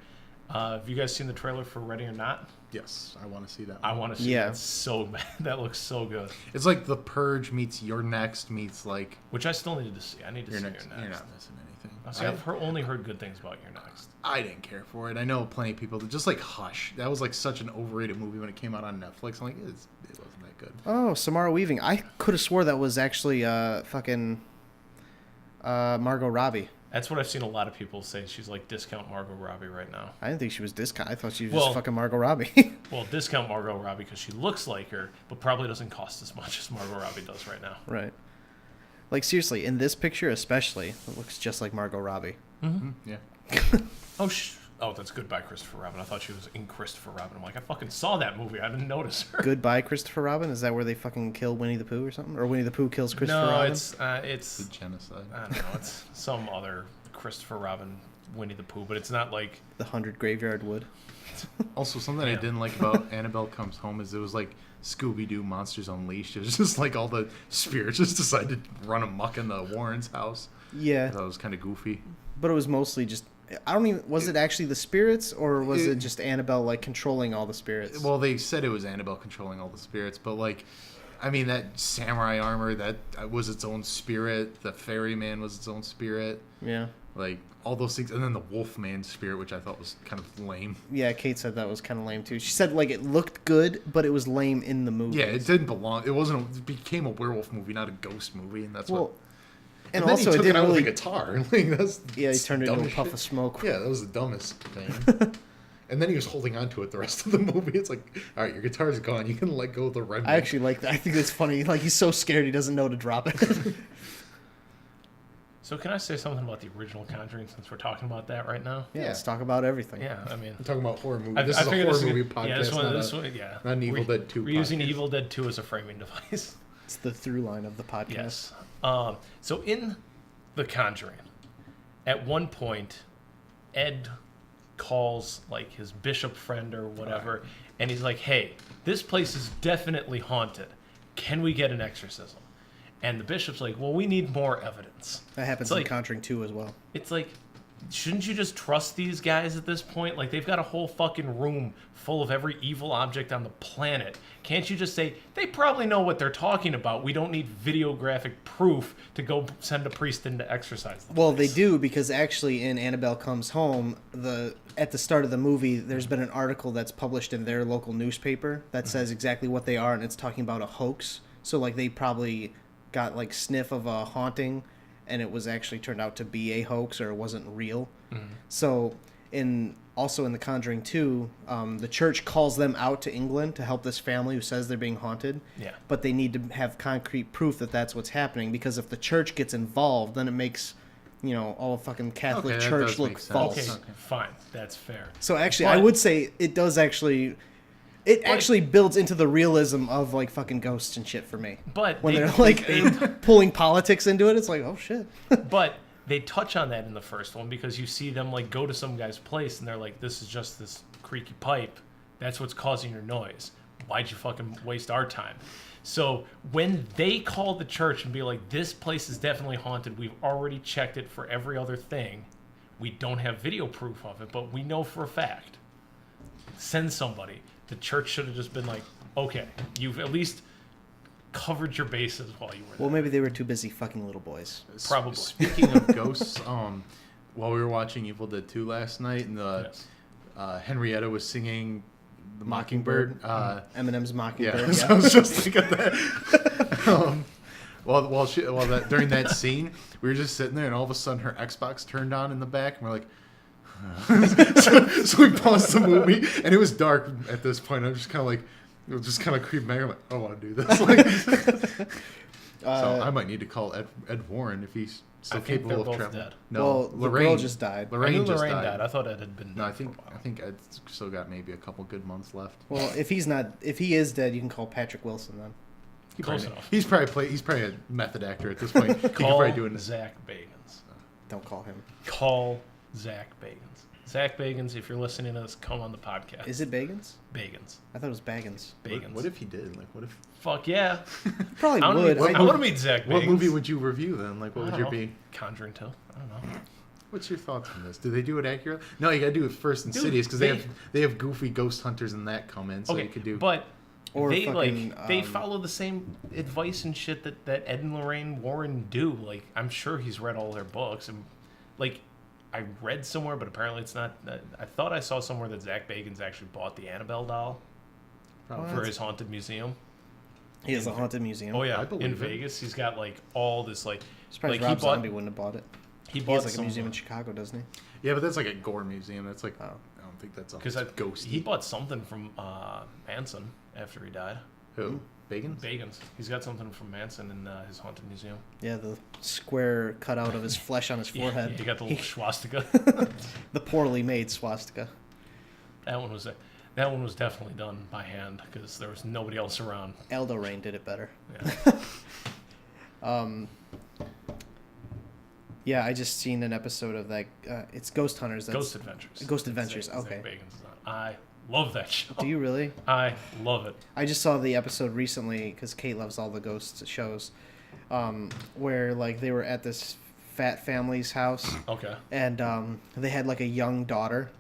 have you guys seen the trailer for Ready or Not? Yes, I want to see that. I want to see that so bad. That looks so good. It's like The Purge meets You're Next meets like... Which I still needed to see. I need to see You're Next. You're not missing anything. See, I've only heard good things about You're Next. I didn't care for it. I know plenty of people that just like Hush. That was like such an overrated movie when it came out on Netflix. I'm like, it wasn't that good. Oh, Samara Weaving. I could have swore that was actually fucking Margot Robbie. That's what I've seen a lot of people say. She's like discount Margot Robbie right now. I didn't think she was discount. I thought she was just fucking Margot Robbie. Well, discount Margot Robbie because she looks like her, but probably doesn't cost as much as Margot Robbie does right now. Right. Like, seriously, in this picture especially, it looks just like Margot Robbie. Mm-hmm. Yeah. Oh, that's Goodbye, Christopher Robin. I thought she was in Christopher Robin. I'm like, I fucking saw that movie. I didn't notice her. Goodbye, Christopher Robin? Is that where they fucking kill Winnie the Pooh or something? Or Winnie the Pooh kills Christopher Robin? No, it's the genocide. I don't know. It's some other Christopher Robin, Winnie the Pooh, but it's not like the 100 Graveyard Wood. Also, something I didn't like about Annabelle Comes Home is it was like Scooby-Doo Monsters Unleashed. It was just like all the spirits just decided to run amok in the Warrens' house. Yeah. That was kind of goofy. But it was mostly just... I don't even... Was it actually the spirits, or was it just Annabelle, like, controlling all the spirits? Well, they said it was Annabelle controlling all the spirits, but, like, I mean, that samurai armor, that was its own spirit. The ferryman was its own spirit. Yeah. Like, all those things. And then the Wolfman spirit, which I thought was kind of lame. Yeah, Kate said that was kind of lame, too. She said, like, it looked good, but it was lame in the movie. Yeah, it didn't belong. It became a werewolf movie, not a ghost movie, and that's what... And then also, he took it didn't it out really... with a guitar. Like, he turned it into a puff shit. of smoke. Yeah, that was the dumbest thing. And then he was holding on to it the rest of the movie. It's like, all right, your guitar's gone. You can let go of the red. I actually like that. I think it's funny. Like, he's so scared he doesn't know to drop it. So can I say something about the original Conjuring since we're talking about that right now? Yeah, let's talk about everything. Yeah, I mean... We're talking about horror movies. This is a horror movie podcast, yeah. Not an Evil Dead 2 We're podcast. using Evil Dead 2 as a framing device. It's the through line of the podcast. Yes. So in The Conjuring, at one point, Ed calls like his bishop friend or whatever, and he's like, "Hey, this place is definitely haunted. Can we get an exorcism?" And the bishop's like, "Well, we need more evidence." That happens in Conjuring 2 as well. It's like, shouldn't you just trust these guys at this point? Like, they've got a whole fucking room full of every evil object on the planet. Can't you just say, they probably know what they're talking about. We don't need videographic proof to go send a priest in to exorcise them. Well, they do, because actually in Annabelle Comes Home, at the start of the movie, there's been an article that's published in their local newspaper that says exactly what they are, and it's talking about a hoax. So, like, they probably got, like, sniff of a haunting, and it was actually turned out to be a hoax, or it wasn't real. Mm-hmm. So, also in The Conjuring 2, the church calls them out to England to help this family who says they're being haunted. Yeah. But they need to have concrete proof that that's what's happening, because if the church gets involved, then it makes, all fucking Catholic Church look false. Okay, fine. That's fair. So actually, I would say it does actually... It actually builds into the realism of, like, fucking ghosts and shit for me. But when they're, like, pulling politics into it, it's like, oh, shit. But they touch on that in the first one, because you see them, like, go to some guy's place, and they're like, this is just this creaky pipe. That's what's causing your noise. Why'd you fucking waste our time? So when they call the church and be like, this place is definitely haunted, we've already checked it for every other thing, we don't have video proof of it, but we know for a fact. Send somebody. The church should have just been like, okay, you've at least covered your bases while you were there. Well, maybe they were too busy fucking little boys. Probably. Speaking of ghosts, while we were watching Evil Dead 2 last night, and Henrietta was singing the Mockingbird. Eminem's Mockingbird. Yeah, so I was just thinking that. During that scene, we were just sitting there, and all of a sudden her Xbox turned on in the back, and we're like, so we paused the movie, and it was dark at this point. I'm just kind of like, it was just kind of creeping back. I'm like, I don't want to do this. So I might need to call Ed Warren if he's still capable of traveling. Dead. No, well, Lorraine the girl just died. Lorraine died. I thought Ed had been. No, I think Ed's still got maybe a couple good months left. Well, if he is dead, you can call Patrick Wilson then. Close enough. He's probably a method actor at this point. He could probably do it. Zach Bagans. Don't call him. Call Zach Bagans. Zach Bagans, if you're listening to this, come on the podcast. Is it Bagans? Bagans. I thought it was Baggins. Bagans. What if he did? Like, what if? Fuck yeah. Probably would. I want to meet Zach Bagans. What movie would you review then? Like, what would your be? Conjuring 2. I don't know. What's your thoughts on this? Do they do it accurate? No, you gotta do it first Insidious, because they have goofy ghost hunters and that come in, so you could do. But or they fucking, they follow the same advice and shit that Ed and Lorraine Warren do. Like, I'm sure he's read all their books, and like, I read somewhere, but apparently it's not. I thought I saw somewhere that Zach Bagans actually bought the Annabelle doll for his haunted museum. He has a haunted museum. Oh yeah, I believe in it. Vegas, he's got like all this like. Surprised like Rob Zombie wouldn't have bought it. He has like a museum in Chicago, doesn't he? Yeah, but that's like a gore museum. That's like I don't think that's a ghost. He bought something from Manson after he died. Who? Bagans? Bagans. He's got something from Manson in his haunted museum. Yeah, the square cutout of his flesh on his forehead. Yeah, he got the little swastika. The poorly made swastika. That one was definitely done by hand because there was nobody else around. Aldo Rain did it better. Yeah. Yeah, I just seen an episode of that. It's Ghost Hunters. Ghost Adventures. Ghost Adventures. Zach Okay. Bagans is on. I love that show. Do you really? I love it. I just saw the episode recently because Kate loves all the ghost shows, where like they were at this fat family's house. Okay. And they had like a young daughter,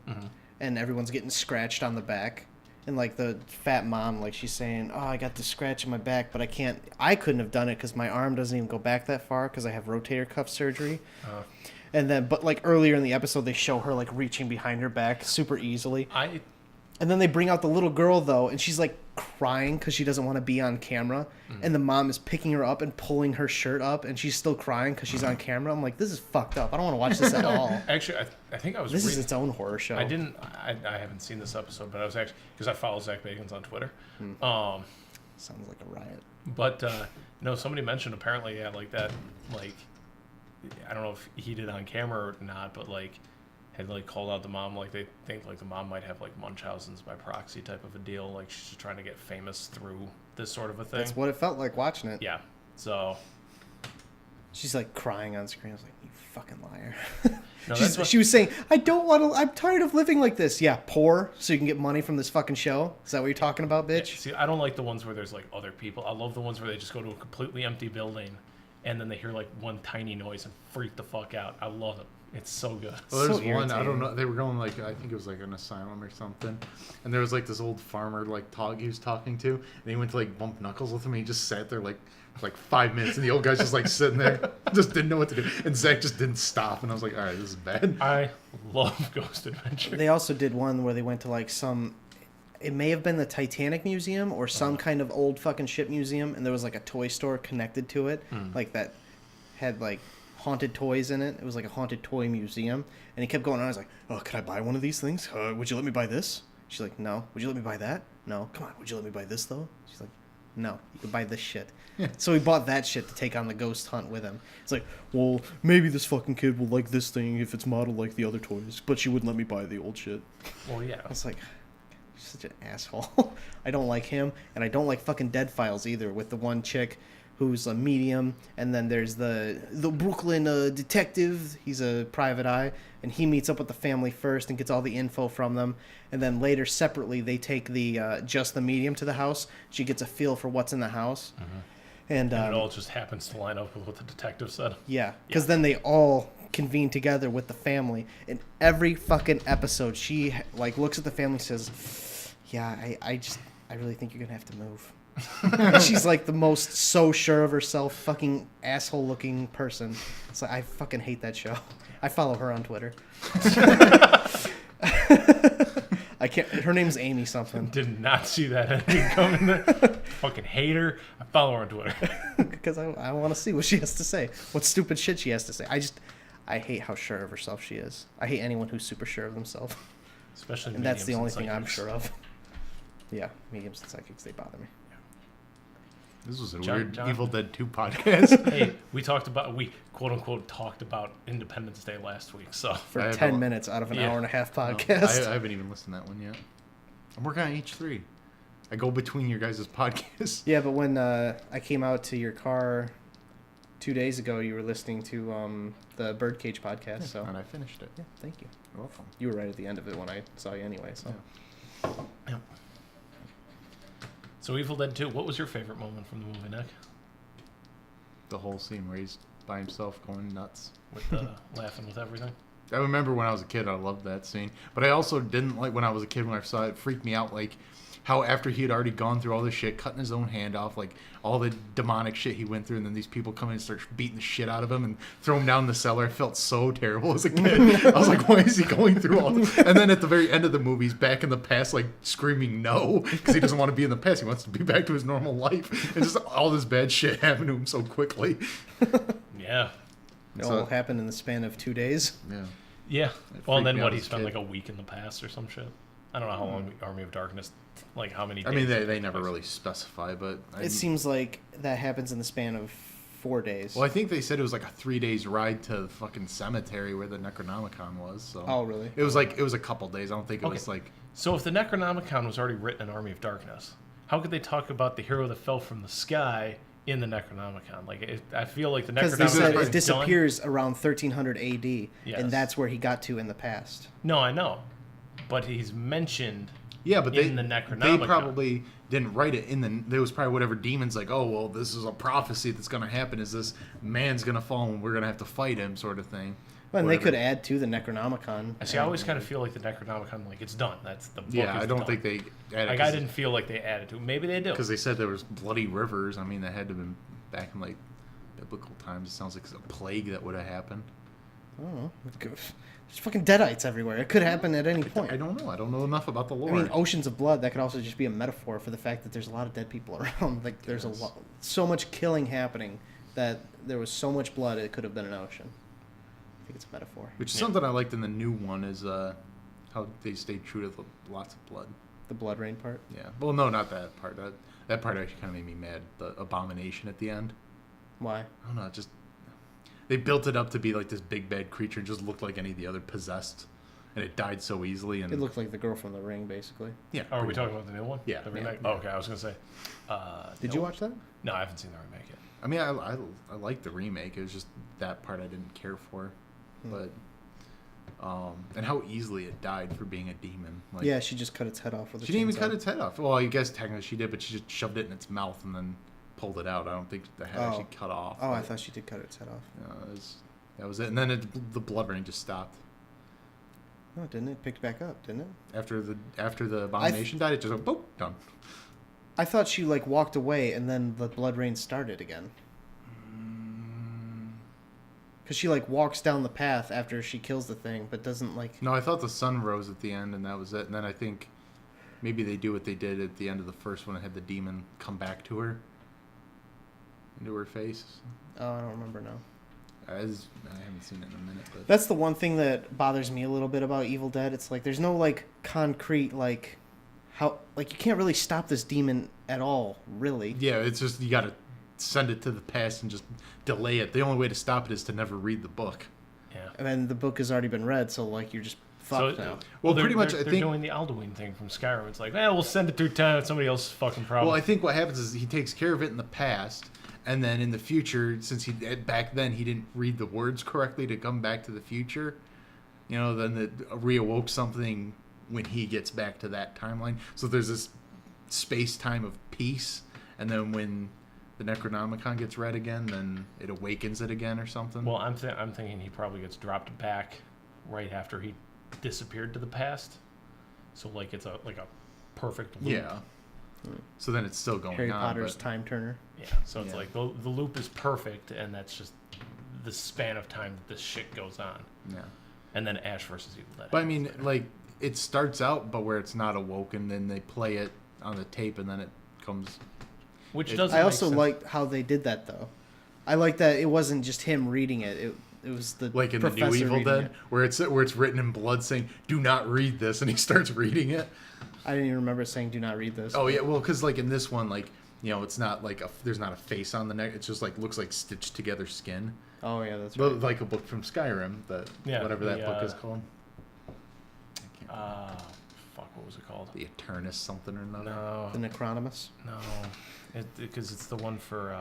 and everyone's getting scratched on the back. And like the fat mom, like she's saying, "Oh, I got this scratch in my back, but I couldn't have done it because my arm doesn't even go back that far because I have rotator cuff surgery." And then, but like earlier in the episode, they show her like reaching behind her back super easily. And then they bring out the little girl though, and she's like crying because she doesn't want to be on camera. And the mom is picking her up and pulling her shirt up, and she's still crying because she's on camera. I'm like, this is fucked up. I don't want to watch this at all. Actually, I think I was. This is its own horror show. I haven't seen this episode, but I was actually because I follow Zach Bagans on Twitter. Sounds like a riot. But no, somebody mentioned apparently, yeah, like that, like I don't know if he did on camera or not, but like had like called out the mom, like they think like the mom might have like Munchausen's by proxy type of a deal, like she's just trying to get famous through this sort of a thing. That's what it felt like watching it. Yeah. So she's like crying on screen. I was like, you fucking liar. No, she was saying, I don't want to, I'm tired of living like this. Yeah, poor, so you can get money from this fucking show. Is that what you're talking about, bitch? Yeah, see, I don't like the ones where there's like other people. I love the ones where they just go to a completely empty building and then they hear like one tiny noise and freak the fuck out. I love it. It's so good. Well, there's one, I don't know, they were going like, I think it was like an asylum or something, and there was like this old farmer like he was talking to, and he went to like bump knuckles with him, and he just sat there like 5 minutes, and the old guy's just like sitting there, just didn't know what to do, and Zach just didn't stop, and I was like, all right, this is bad. I love Ghost Adventure. They also did one where they went to like it may have been the Titanic Museum or some kind of old fucking ship museum, and there was like a toy store connected to it, like that had like haunted toys in it. It was like a haunted toy museum, and he kept going on. I was like, oh, could I buy one of these things? Would you let me buy this? She's like, no. Would you let me buy that? No. Come on, would you let me buy this though? She's like, no, you can buy this shit. So he bought that shit to take on the ghost hunt with him. It's like, well, maybe this fucking kid will like this thing if it's modeled like the other toys, but she wouldn't let me buy the old shit. Well, yeah. I was like, you're such an asshole. I don't like him, and I don't like fucking Dead Files either, with the one chick who's a medium, and then there's the Brooklyn detective. He's a private eye, and he meets up with the family first and gets all the info from them, and then later separately they take the just the medium to the house. She gets a feel for what's in the house, and it all just happens to line up with what the detective said. Yeah, because then they all convene together with the family. In every fucking episode, she like looks at the family and says, yeah, I really think you're gonna have to move. She's like the most so sure of herself fucking asshole looking person. It's like, I fucking hate that show. I follow her on Twitter. I can't, her name's Amy something. Did not see that ending coming there. Fucking hate her. I follow her on Twitter. Because I want to see what she has to say. What stupid shit she has to say. I hate how sure of herself she is. I hate anyone who's super sure of themselves. Especially and that's the only thing psychics. I'm sure of. Yeah, mediums and psychics, they bother me. This was a John, weird Evil Dead 2 podcast. Hey, we quote unquote talked about Independence Day last week. So for 10 minutes out of an hour and a half podcast. I haven't even listened to that one yet. I'm working on H3. I go between your guys' podcasts. Yeah, but when I came out to your car 2 days ago, you were listening to the Birdcage podcast. Yeah, so and I finished it. Yeah, thank you. You're welcome. You were right at the end of it when I saw you anyway. So. Yeah. So Evil Dead 2, what was your favorite moment from the movie, Nick? The whole scene where he's by himself going nuts. With the laughing with everything? I remember when I was a kid, I loved that scene. But I also didn't like when I was a kid when I saw it. It freaked me out, like how after he had already gone through all this shit, cutting his own hand off, like all the demonic shit he went through, and then these people come in and start beating the shit out of him and throw him down the cellar. I felt so terrible as a kid. I was like, why is he going through all this? And then at the very end of the movie, he's back in the past, like screaming no, because he doesn't want to be in the past. He wants to be back to his normal life. And just all this bad shit happened to him so quickly. Yeah. It all happened in the span of 2 days. Yeah. Yeah. Well, and then me out what? He as a spent kid. like a week in the past or some shit. I don't know how long Army of Darkness, like how many. I mean, days they never really specify, but It seems like that happens in the span of 4 days. Well, I think they said it was like a 3 days ride to the fucking cemetery where the Necronomicon was. So. Oh, really? It was a couple days. I don't think it was like. So if the Necronomicon was already written in Army of Darkness, how could they talk about the hero that fell from the sky in the Necronomicon? Like, I feel like the Necronomicon Because they said is it disappears around 1300 AD, Yes. and that's where he got to in the past. No, I know, but he's mentioned. Yeah, but in the Necronomicon. they probably didn't write it in the. There was probably whatever demons like, oh well, this is a prophecy that's going to happen. Is this man's going to fall and we're going to have to fight him, sort of thing. Well, and they could add to the Necronomicon. I see. I always kind of feel like the Necronomicon, like it's done. That's the book. Yeah, is I don't done. think they added. Like I didn't feel like they added to it. Maybe they do. Because they said there was bloody rivers. I mean, that had to have been back in like biblical times. It sounds like a plague that would have happened. I don't know. There's fucking deadites everywhere. It could happen at any point. I don't know. I don't know enough about the lore. I mean, oceans of blood. That could also just be a metaphor for the fact that there's a lot of dead people around. Like there's so much killing happening that there was so much blood. It could have been an ocean. I think it's a metaphor. Which is something I liked in the new one is how they stayed true to lots of blood. The blood rain part. Yeah. Well, no, not that part. That part actually kind of made me mad. The abomination at the end. Why? I don't know. Just they built it up to be like this big bad creature and just looked like any of the other possessed, and it died so easily. And it looked like the girl from The Ring, basically. Yeah. Oh, are we talking about the new one? Yeah. The remake? Yeah. Oh, okay, I was gonna say. Did you watch that? No, I haven't seen the remake yet. I mean, I liked the remake. It was just that part I didn't care for, but and how easily it died for being a demon. Like, Yeah, she just cut its head off with a she didn't even chainsaw. cut its head off. Well, I guess technically she did, but she just shoved it in its mouth and then pulled it out. I don't think the head actually cut off. Oh, I thought she did cut its head off. That was it. And then the blood rain just stopped. No, it didn't. It picked back up, didn't it? After the abomination died, it just went boop, done. I thought she like walked away and then the blood rain started again. Because she like walks down the path after she kills the thing, but doesn't like. No, I thought the sun rose at the end and that was it. And then I think maybe they do what they did at the end of the first one and had the demon come back to her. Into her face. Oh, I don't remember now. I haven't seen it in a minute. But That's the one thing that bothers me a little bit about Evil Dead. It's like there's no like concrete like how like you can't really stop this demon at all, really. yeah, it's just you got to send it to the past and just delay it. The only way to stop it is to never read the book. Yeah. And then the book has already been read, so like you're just fucked now. Well, they're, pretty much, they're, I they're think. doing the Alduin thing from Skyrim. It's like, we'll send it through time. It's somebody else's fucking problem. Well, I think what happens is he takes care of it in the past, and then in the future, since back then he didn't read the words correctly to come back to the future, then it reawoke something when he gets back to that timeline. So there's this space-time of peace, and then when the Necronomicon gets read again, then it awakens it again or something. Well, I'm thinking he probably gets dropped back right after he disappeared to the past. So like it's a perfect loop. Yeah. So then it's still going Harry on. Potter's time turner. Yeah. So it's like the loop is perfect, and that's just the span of time that this shit goes on. Yeah. And then Ash versus Evil Dead. But I mean, like it starts out, but where it's not awoken, then they play it on the tape, and then it comes. Which doesn't. I make also sense. liked how they did that though. I like that it wasn't just him reading it. It was the Like in the new professor Evil reading Dead, it. where it's written in blood saying "Do not read this," and he starts reading it. I didn't even remember saying "Do not read this." Oh yeah, well, because like in this one, like it's not like there's not a face on the neck. It's just like looks like stitched together skin. Oh yeah, that's But right. like a book from Skyrim, whatever that book is called. Fuck, what was it called? The Eternus something or another. No. The Necronomus. No. Because it's the one for.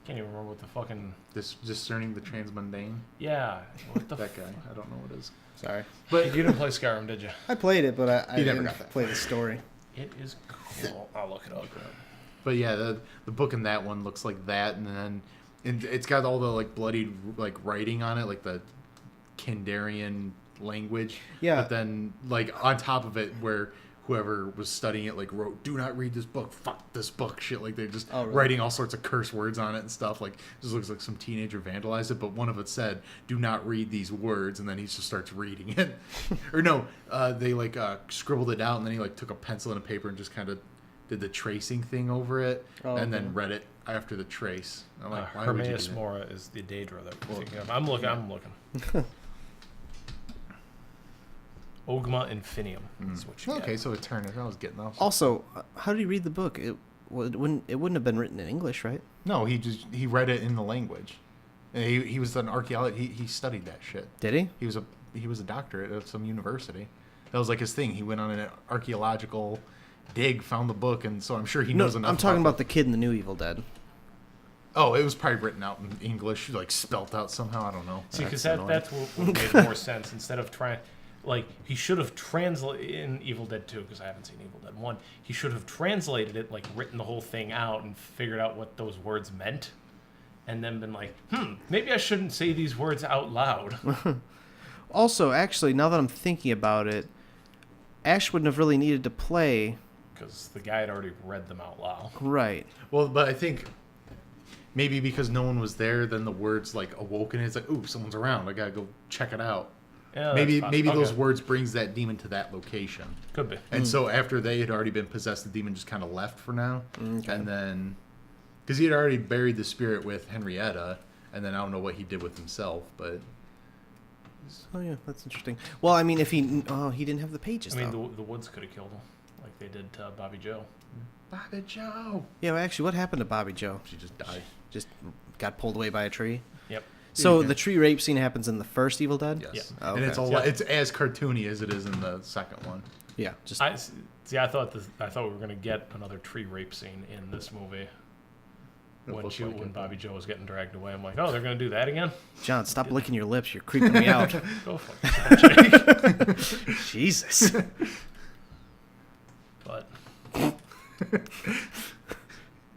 Can't even remember what the fucking. Discerning the Transmundane. Yeah. What the That guy. I don't know what it is. Sorry, But you didn't play Skyrim, did you? I played it, but I You never didn't got that play the story. It is cool. I'll look it up. But yeah, the book in that one looks like that, and then it's got all the like bloodied like writing on it, like the Kandarian language. Yeah. But then like on top of it, where whoever was studying it like wrote, "Do not read this book. Fuck this book." Shit, like they're just really? writing all sorts of curse words on it and stuff. Like just looks like some teenager vandalized it. But one of it said, "Do not read these words," and then he just starts reading it. Or no, they like scribbled it out, and then he like took a pencil and a paper and just kind of did the tracing thing over it, Oh, and okay. then read it after the trace. I'm like, why would you do Hermaeus that? Mora is the Daedra that we're thinking of. I'm looking. Ogma Infinium is what you Okay, get. so Eternus. I was getting off. Also, how did he read the book? It wouldn't have been written in English, right? No, he read it in the language. And he was an archaeologist. He studied that shit. Did he? He was a doctorate at some university. That was like his thing. He went on an archaeological dig, found the book, and so I'm sure he knows enough. I'm talking about the kid in the new Evil Dead. Oh, it was probably written out in English, like spelt out somehow. I don't know. See, because That's that's what made more sense. Instead of trying, like, he should have translated in Evil Dead 2, because I haven't seen Evil Dead 1. He should have translated it, like, written the whole thing out and figured out what those words meant, and then been like, maybe I shouldn't say these words out loud. Also, actually, now that I'm thinking about it, Ash wouldn't have really needed to play. Because the guy had already read them out loud. Right. Well, but I think maybe because no one was there, then the words like awoken. It's like, ooh, someone's around. I gotta go check it out. Yeah, maybe that's possible. those Okay. words brings that demon to that location. Could be. And so after they had already been possessed, the demon just kind of left for now. Okay. And then, because he had already buried the spirit with Henrietta, and then I don't know what he did with himself, but Oh yeah, that's interesting. Well, I mean, if he didn't have the pages. I mean, though. the Woods could have killed him, like they did to Bobby Joe. Bobby Joe. Yeah, well, actually, what happened to Bobby Joe? She just died. Just got pulled away by a tree. Yep. So the tree rape scene happens in the first Evil Dead. Yes. Oh, And it's okay. it's as cartoony as it is in the second one. Yeah, just I thought we were gonna get another tree rape scene in this movie. It looks like When it. Bobby Joe was getting dragged away, I'm like, oh, they're gonna do that again? John, stop licking your lips. You're creeping me out. Go for it, Jake. Jesus. But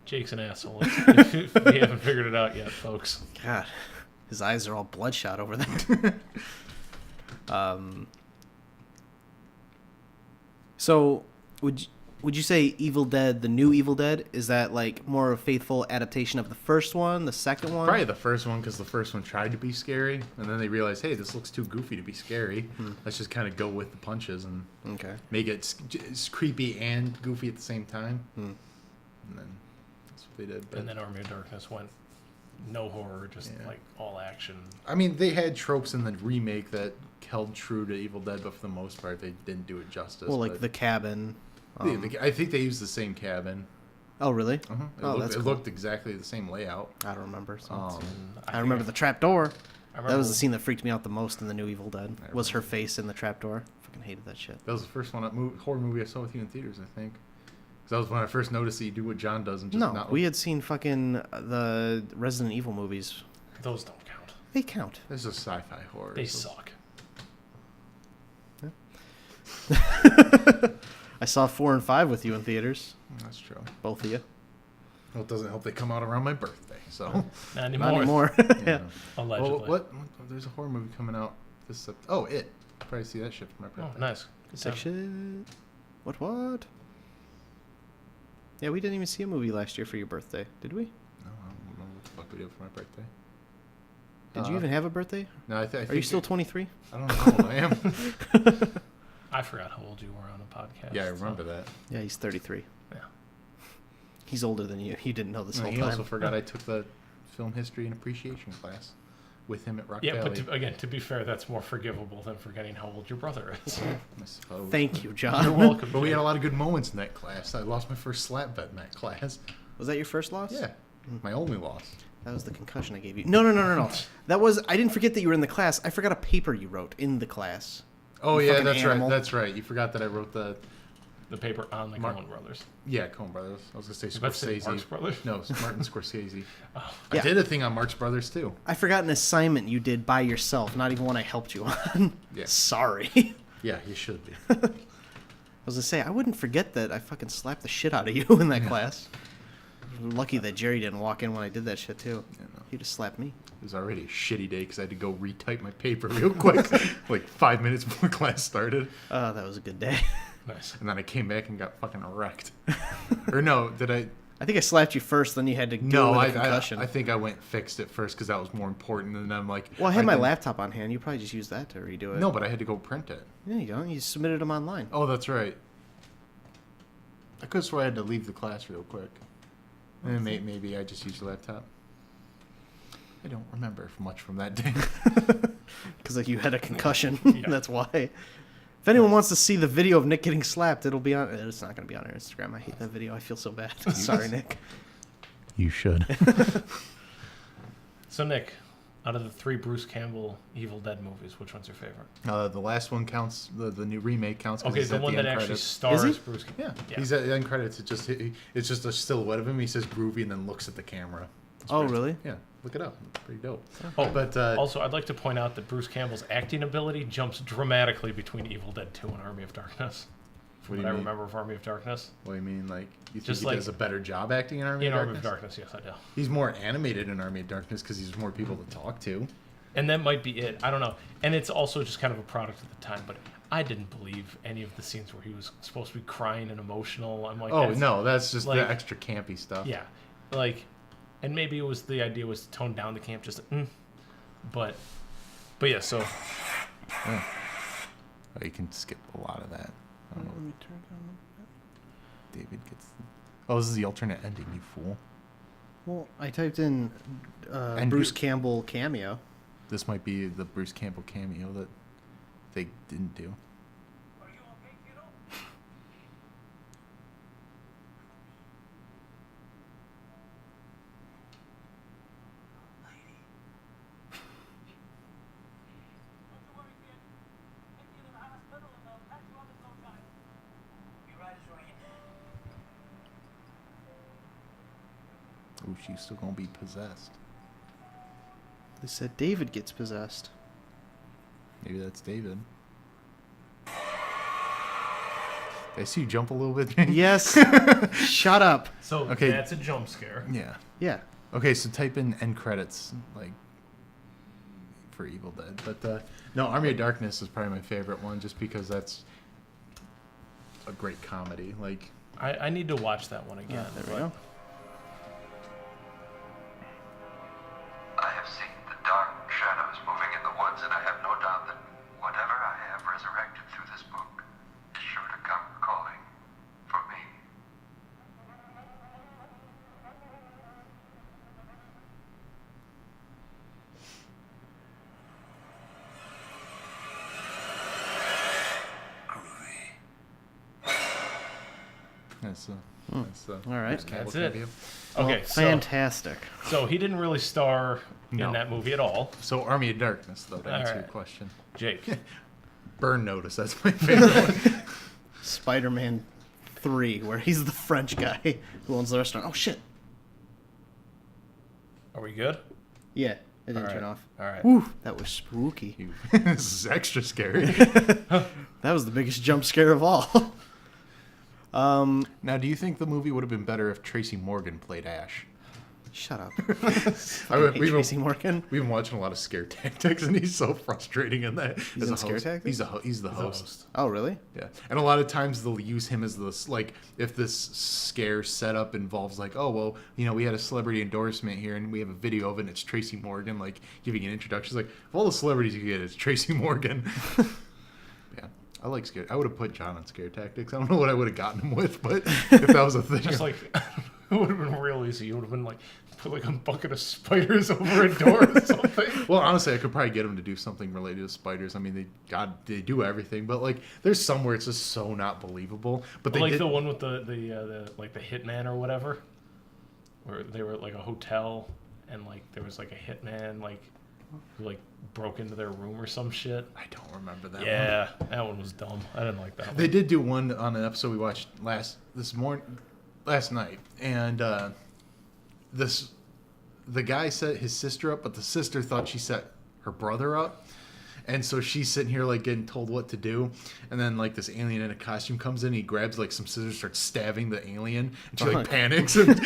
Jake's an asshole. If you haven't figured it out yet, folks. God, his eyes are all bloodshot over there. So would you say Evil Dead, the new Evil Dead, is that like more a faithful adaptation of the first one, the second one? Probably the first one, because the first one tried to be scary, and then they realized, hey, this looks too goofy to be scary. Let's just kind of go with the punches and Okay. make it it's creepy and goofy at the same time. And then that's what they did. But, And then Army of Darkness went no horror, just like all action. I mean, they had tropes in the remake that held true to Evil Dead, but for the most part, they didn't do it justice. Well, like but the cabin. I think they used the same cabin. Oh, really? It That's it cool. looked exactly the same layout. I don't remember. So Um, I remember the trap door. I That was remember- the scene that freaked me out the most in the new Evil Dead. Was her face in the trap door. Fucking hated that shit. That was the first horror movie I saw with you in theaters, I think. Because that was when I first noticed that you do what John does and just No, not. we had seen fucking the Resident Evil movies. Those don't count. They count. This is sci-fi horror. They so- suck. I saw 4 and 5 with you in theaters. That's true. Both of you. Well, it doesn't help they come out around my birthday, so. Not anymore. Not anymore. Yeah. Allegedly. Well, what? There's a horror movie coming out this September. Oh, It. Probably see that shit for my Oh, birthday. nice. Good Sick time. shit. What? Yeah, we didn't even see a movie last year for your birthday, did we? No, I don't remember what the fuck we did for my birthday. Did you even have a birthday? No, I Are you still 23? I don't know how old I am. I forgot how old you were on a podcast. Yeah, I remember that. Yeah, he's 33. Yeah. He's older than you. You didn't know this No, whole he time. also forgot I took the film history and appreciation class with him at Rock Yeah, Valley. but to be fair, that's more forgivable than forgetting how old your brother is. I suppose. Thank you, John. You're welcome. But we had Jake. a lot of good moments in that class. I lost my first slap bet in that class. Was that your first loss? Yeah, my only loss. That was the concussion I gave you. No. That was. I didn't forget that you were in the class. I forgot a paper you wrote in the class. Oh You yeah, fucking that's animal. right. That's right. You forgot that I wrote the paper on the Mark- Coen Brothers. yeah Coen Brothers. I was gonna say You about to say Scorsese. Marx Brothers? No, it's Martin Scorsese. I Yeah. did a thing on Marx Brothers too. I forgot an assignment you did by yourself, not even one I helped you on. Yeah. Sorry. I Yeah, you should be. was gonna say I wouldn't forget that I fucking slapped the shit out of you in that class. Lucky that Jerry didn't walk in when I did that shit too. Yeah, no. He'd have slapped me. It was already a shitty day because I had to go retype my paper real quick, like 5 minutes before class started, Oh, that was a good day. Nice. and then I came back and got fucking wrecked. Or no, did I? I think I slapped you first, then you had to do No, it with I, a concussion. I think I went fixed it first because that was more important. And then I'm like, well, I had my can- laptop on hand. You probably just used that to redo it. No, but I had to go print it. Yeah, you don't. You submitted them online. Oh, that's right. I could have swore I had to leave the class real quick. And maybe I just used the laptop. I don't remember much from that day. Because like you had a concussion. That's why. If anyone wants to see the video of Nick getting slapped, it'll be on. It's not going to be on our Instagram. I hate that video. I feel so bad. Sorry, Nick. You should. So, Nick, out of the 3 Bruce Campbell Evil Dead movies, which one's your favorite? The last one counts. The new remake counts. Okay, the one that actually stars Bruce Campbell. Yeah, he's at the end credits. It's just a silhouette of him. He says groovy and then looks at the camera. Really? Yeah, look it up. It's pretty dope. Oh, but also, I'd like to point out that Bruce Campbell's acting ability jumps dramatically between Evil Dead 2 and Army of Darkness. From what I remember of Army of Darkness. What do you mean? Like, you think just he does a better job acting in Army of Darkness? In Army of Darkness, yes, I do. He's more animated in Army of Darkness because he's more people to talk to. And that might be it. I don't know. And it's also just kind of a product of the time, but I didn't believe any of the scenes where he was supposed to be crying and emotional. I'm like, that's just the extra campy stuff. Yeah, like, and maybe it was the idea was to tone down the camp, just, but yeah. So, you can skip a lot of that. Let me turn down. David gets. Oh, this is the alternate ending, you fool. Well, I typed in Bruce Campbell cameo. This might be the Bruce Campbell cameo that they didn't do. Are you okay, kiddo? Lady. Don't you worry, kid. Take you to the hospital and they'll patch you up in no time. Your eyes are ringing. Oh, she's still gonna be possessed. They said David gets possessed. Maybe that's David. Did I see you jump a little bit? Yes. Shut up. So okay. That's a jump scare. Yeah. Yeah. Okay, so type in end credits, like, for Evil Dead. But, no, Army of Darkness is probably my favorite one, just because that's a great comedy. Like, I need to watch that one again. There we go. I have seen the dark shadows moving in the woods, and I have no doubt that whatever I have resurrected through this book is sure to come calling for me. That's all right. That's it. cameo. Okay, Well, fantastic. So he didn't really star in that movie at all. So Army of Darkness, though, to answer your right. question. Jake. Burn Notice, that's my favorite one. Spider-Man 3, where he's the French guy who owns the restaurant. Oh, shit. Are we good? Yeah, it didn't All right. turn off. All right. Woo, that was spooky. This is extra scary. That was the biggest jump scare of all. Now, do you think the movie would have been better if Tracy Morgan played Ash? Shut up. Tracy Morgan. We've been watching a lot of Scare Tactics, and he's so frustrating in that. He's in Scare Tactics? He's the host. Oh, really? Yeah, and a lot of times they'll use him as this, like, if this scare setup involves, like, oh, well, you know, we had a celebrity endorsement here, and we have a video of it, and it's Tracy Morgan, like, giving an introduction. It's like, of all the celebrities you get, it's Tracy Morgan. Yeah, I like Scare. I would have put John on Scare Tactics. I don't know what I would have gotten him with, but if that was a thing. Just like, it would have been real easy. You would have been like, put like a bucket of spiders over a door or something. Well, honestly, I could probably get him to do something related to spiders. I mean, they do everything, but like, there's some where it's just so not believable. But they like the one with the like the hitman or whatever, where they were at like a hotel and like there was like a hitman like who like broke into their room or some shit. I don't remember that. Yeah, that one was dumb. I didn't like that one. They did do one on an episode we watched last night, and the guy set his sister up, but the sister thought she set her brother up. And so she's sitting here like getting told what to do, and then like this alien in a costume comes in, he grabs like some scissors, starts stabbing the alien, and she like panics, and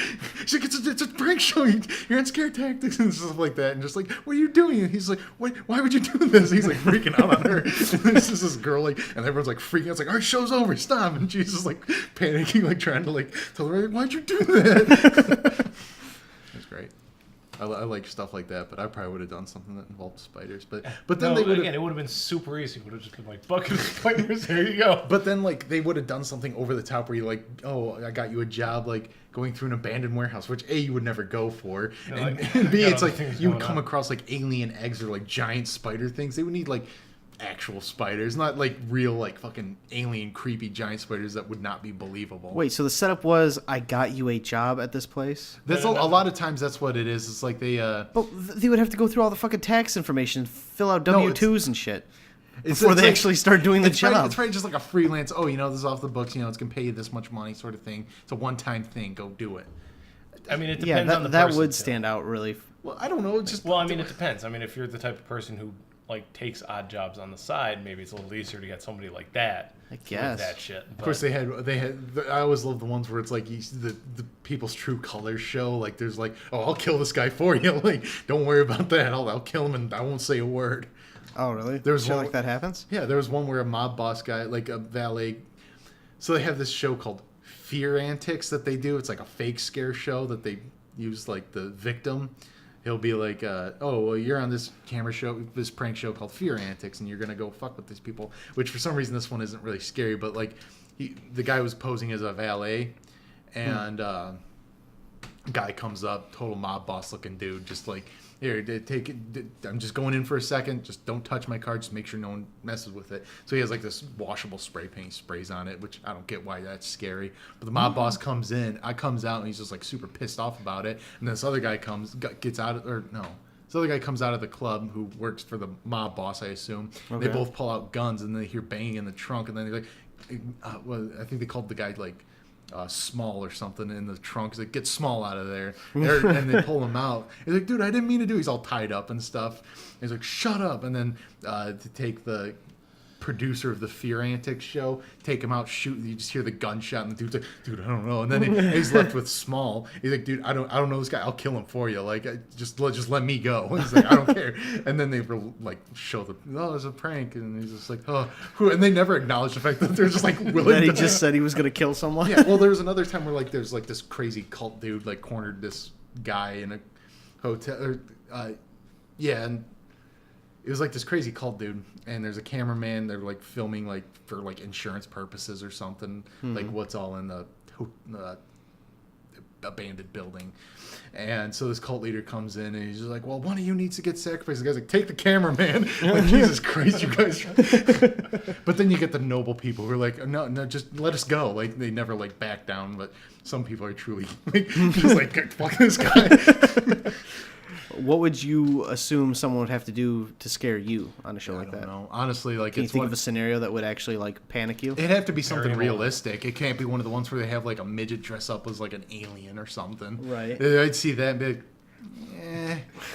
she's like, it's a prank show, you're on Scare Tactics and stuff like that, and just like, what are you doing? And he's like, why would you do this? And he's like freaking out on her, and this is this girl like, and everyone's like freaking out, it's like, our show's over, stop, and she's just like panicking, like trying to like tell her, why'd you do that? It was great. I like stuff like that, but I probably would have done something that involved spiders. But then it would have been super easy. It would have just been like bucket of spiders. There you go. But then like they would have done something over the top where you like, oh, I got you a job like going through an abandoned warehouse, which A, you would never go for, and B, it's like you would come across like alien eggs or like giant spider things. They would need like actual spiders, not like real like fucking alien creepy giant spiders that would not be believable. Wait, so the setup was I got you a job at this place? That's a lot of times that's what it is. It's like they But they would have to go through all the fucking tax information, fill out W-2s and shit before they actually start doing the job. It's probably just like a freelance, oh, this is off the books, it's going to pay you this much money sort of thing. It's a one-time thing. Go do it. I mean, it depends on the person. That would stand out really. Well, I don't know. Well, I mean, it depends. I mean, if you're the type of person who like takes odd jobs on the side, maybe it's a little easier to get somebody like that. I guess that shit. Of course, they had. I always love the ones where it's like the people's true colors show. Like there's like, oh, I'll kill this guy for you. Like, don't worry about that. I'll kill him and I won't say a word. Oh, really? There's shit like that happens? Yeah, there was one where a mob boss guy, like a valet. So they have this show called Fear Antics that they do. It's like a fake scare show that they use like the victim. He'll be like, oh, well, you're on this camera show, this prank show called Fear Antics, and you're going to go fuck with these people, which for some reason this one isn't really scary, but like the guy was posing as a valet, and guy comes up, total mob boss looking dude, just like, here, take it. I'm just going in for a second. Just don't touch my car. Just make sure no one messes with it. So he has like this washable spray paint. He sprays on it, which I don't get why that's scary. But the mob boss comes in. I comes out and he's just like super pissed off about it. And this other guy gets out of, or no. This other guy comes out of the club who works for the mob boss, I assume. Okay. They both pull out guns and they hear banging in the trunk. And then they're like, well, I think they called the guy like Small or something in the trunk. He's like, get Small out of there. And they pull him out. He's like, dude, I didn't mean to do. He's all tied up and stuff. He's like, shut up. And then to take the producer of the Fear Antics show, take him out, shoot. You just hear the gunshot, and the dude's like, dude, I don't know. And then he's left with Small. He's like, dude, I don't know this guy. I'll kill him for you. Like, just let me go. He's like, I don't care. And then they like show oh, it's a prank, and he's just like, oh, and they never acknowledge the fact that they're just like willing. That he just said he was gonna kill someone. Yeah. Well, there was another time where like there's like this crazy cult dude like cornered this guy in a hotel. And it was like this crazy cult dude, and there's a cameraman. They're like filming like for like insurance purposes or something, like what's all in the abandoned building. And so this cult leader comes in and he's just like, well, one of you needs to get sacrificed. The guy's like, take the cameraman. Like, Jesus Christ, you guys. But then you get the noble people who are like, no, just let us go. Like, they never like back down, but some people are truly like, just like, fuck this guy. What would you assume someone would have to do to scare you on a show like that? I don't know. Honestly, like, can you think of a scenario that would actually like panic you? It'd have to be something realistic. It can't be one of the ones where they have like a midget dress up as like an alien or something. Right. I'd see that and be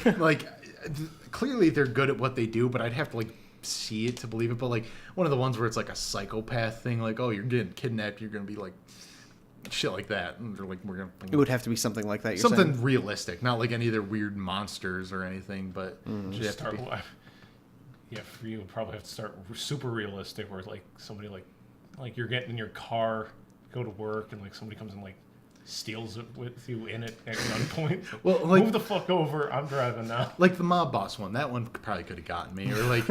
like, like clearly they're good at what they do, but I'd have to like see it to believe it. But like one of the ones where it's like a psychopath thing, like, oh, you're getting kidnapped, you're gonna be like shit like that. And they're like, we're gonna. It would have to be something like that. You're something saying? Realistic, not like any of their weird monsters or anything. But just start. Yeah, for you, would probably have to start super realistic, where like somebody like you're getting in your car, go to work, and like somebody comes and like steals it with you in it at gunpoint. Well, like, move the fuck over. I'm driving now. Like the mob boss one. That one probably could have gotten me. Or like,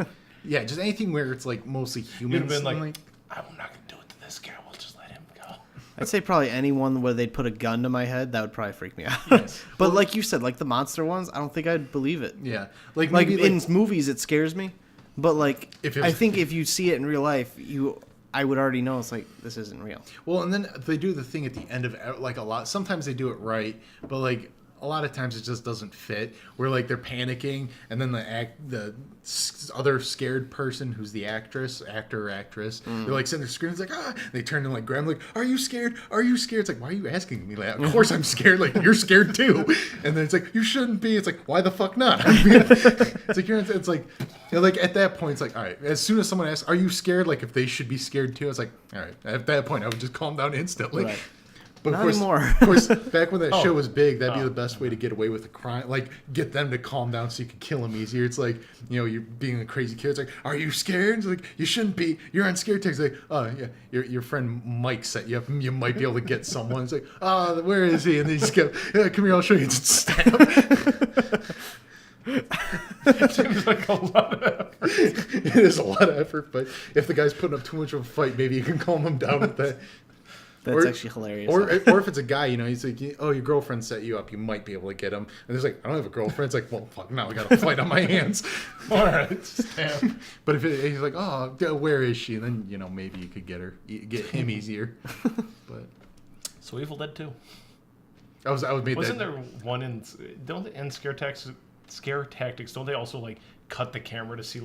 yeah, just anything where it's like mostly humans. You'd have been like, I'm not gonna do it to this guy. We'll just let him go. I'd say probably anyone where they'd put a gun to my head, that would probably freak me out. Yes. But well, like you said, like the monster ones, I don't think I'd believe it. Yeah, like in movies, it scares me. But like, I think if you see it in real life, I would already know it's like, this isn't real. Well, and then they do the thing at the end of like a lot. Sometimes they do it right, but like a lot of times it just doesn't fit. Where like they're panicking, and then the other scared person who's the actor or actress, they're like sitting there screaming, it's like, ah! They turn and like grab them, like, are you scared? Are you scared? It's like, why are you asking me that? Of course I'm scared. Like, you're scared too. And then it's like, you shouldn't be. It's like, why the fuck not? I mean, it's like it's like. You know, like at that point, it's like, all right. As soon as someone asks, "Are you scared?" Like if they should be scared too, it's like, all right. At that point, I would just calm down instantly. Right. But not anymore. Of course, back when that show was big, that'd be the best way to get away with the crime. Like get them to calm down so you could kill them easier. It's like, you know, you're being a crazy kid. It's like, are you scared? It's like, you shouldn't be. You're on scare text. Like, oh yeah, your friend Mike set you up. You might be able to get someone. It's like, oh, where is he? And they just go, yeah, come here, I'll show you. Just stab. It is a lot of effort, but if the guy's putting up too much of a fight, maybe you can calm him down with that. That's actually hilarious. Or if it's a guy, he's like, oh, your girlfriend set you up, you might be able to get him. And he's like, I don't have a girlfriend. It's like, well, fuck, now I got a fight on my hands. All right, damn. But if he's like, oh, where is she? And then, maybe you could get him easier. But So Evil Dead 2. Wasn't there one in Scare Tactics? Don't they also like cut the camera to see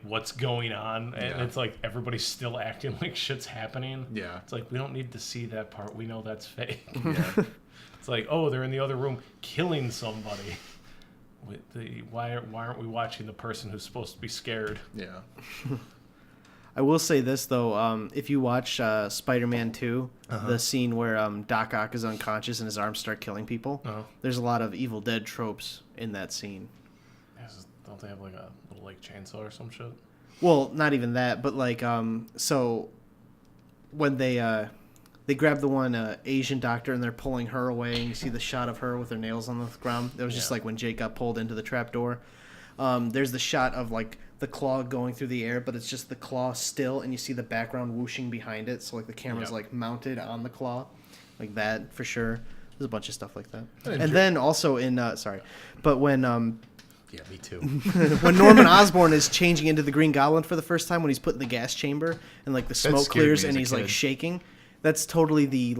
what's going on, and it's like everybody's still acting like shit's happening. Yeah, it's like we don't need to see that part. We know that's fake. Yeah, it's like, oh, they're in the other room killing somebody. Why aren't we watching the person who's supposed to be scared? Yeah. I will say this though, if you watch Spider-Man 2, the scene where Doc Ock is unconscious and his arms start killing people, there's a lot of Evil Dead tropes in that scene. Don't they have like a little chainsaw or some shit? Well, not even that, but so when they grab the one Asian doctor and they're pulling her away, and you see the shot of her with her nails on the ground. That was just like when Jake got pulled into the trapdoor. There's the shot of the claw going through the air, but it's just the claw still, and you see the background whooshing behind it. So the camera's mounted on the claw, like that for sure. There's a bunch of stuff like that. And then also in when yeah, me too. when Norman Osborn is changing into the Green Goblin for the first time, when he's put in the gas chamber and the smoke clears and he's shaking, that's totally the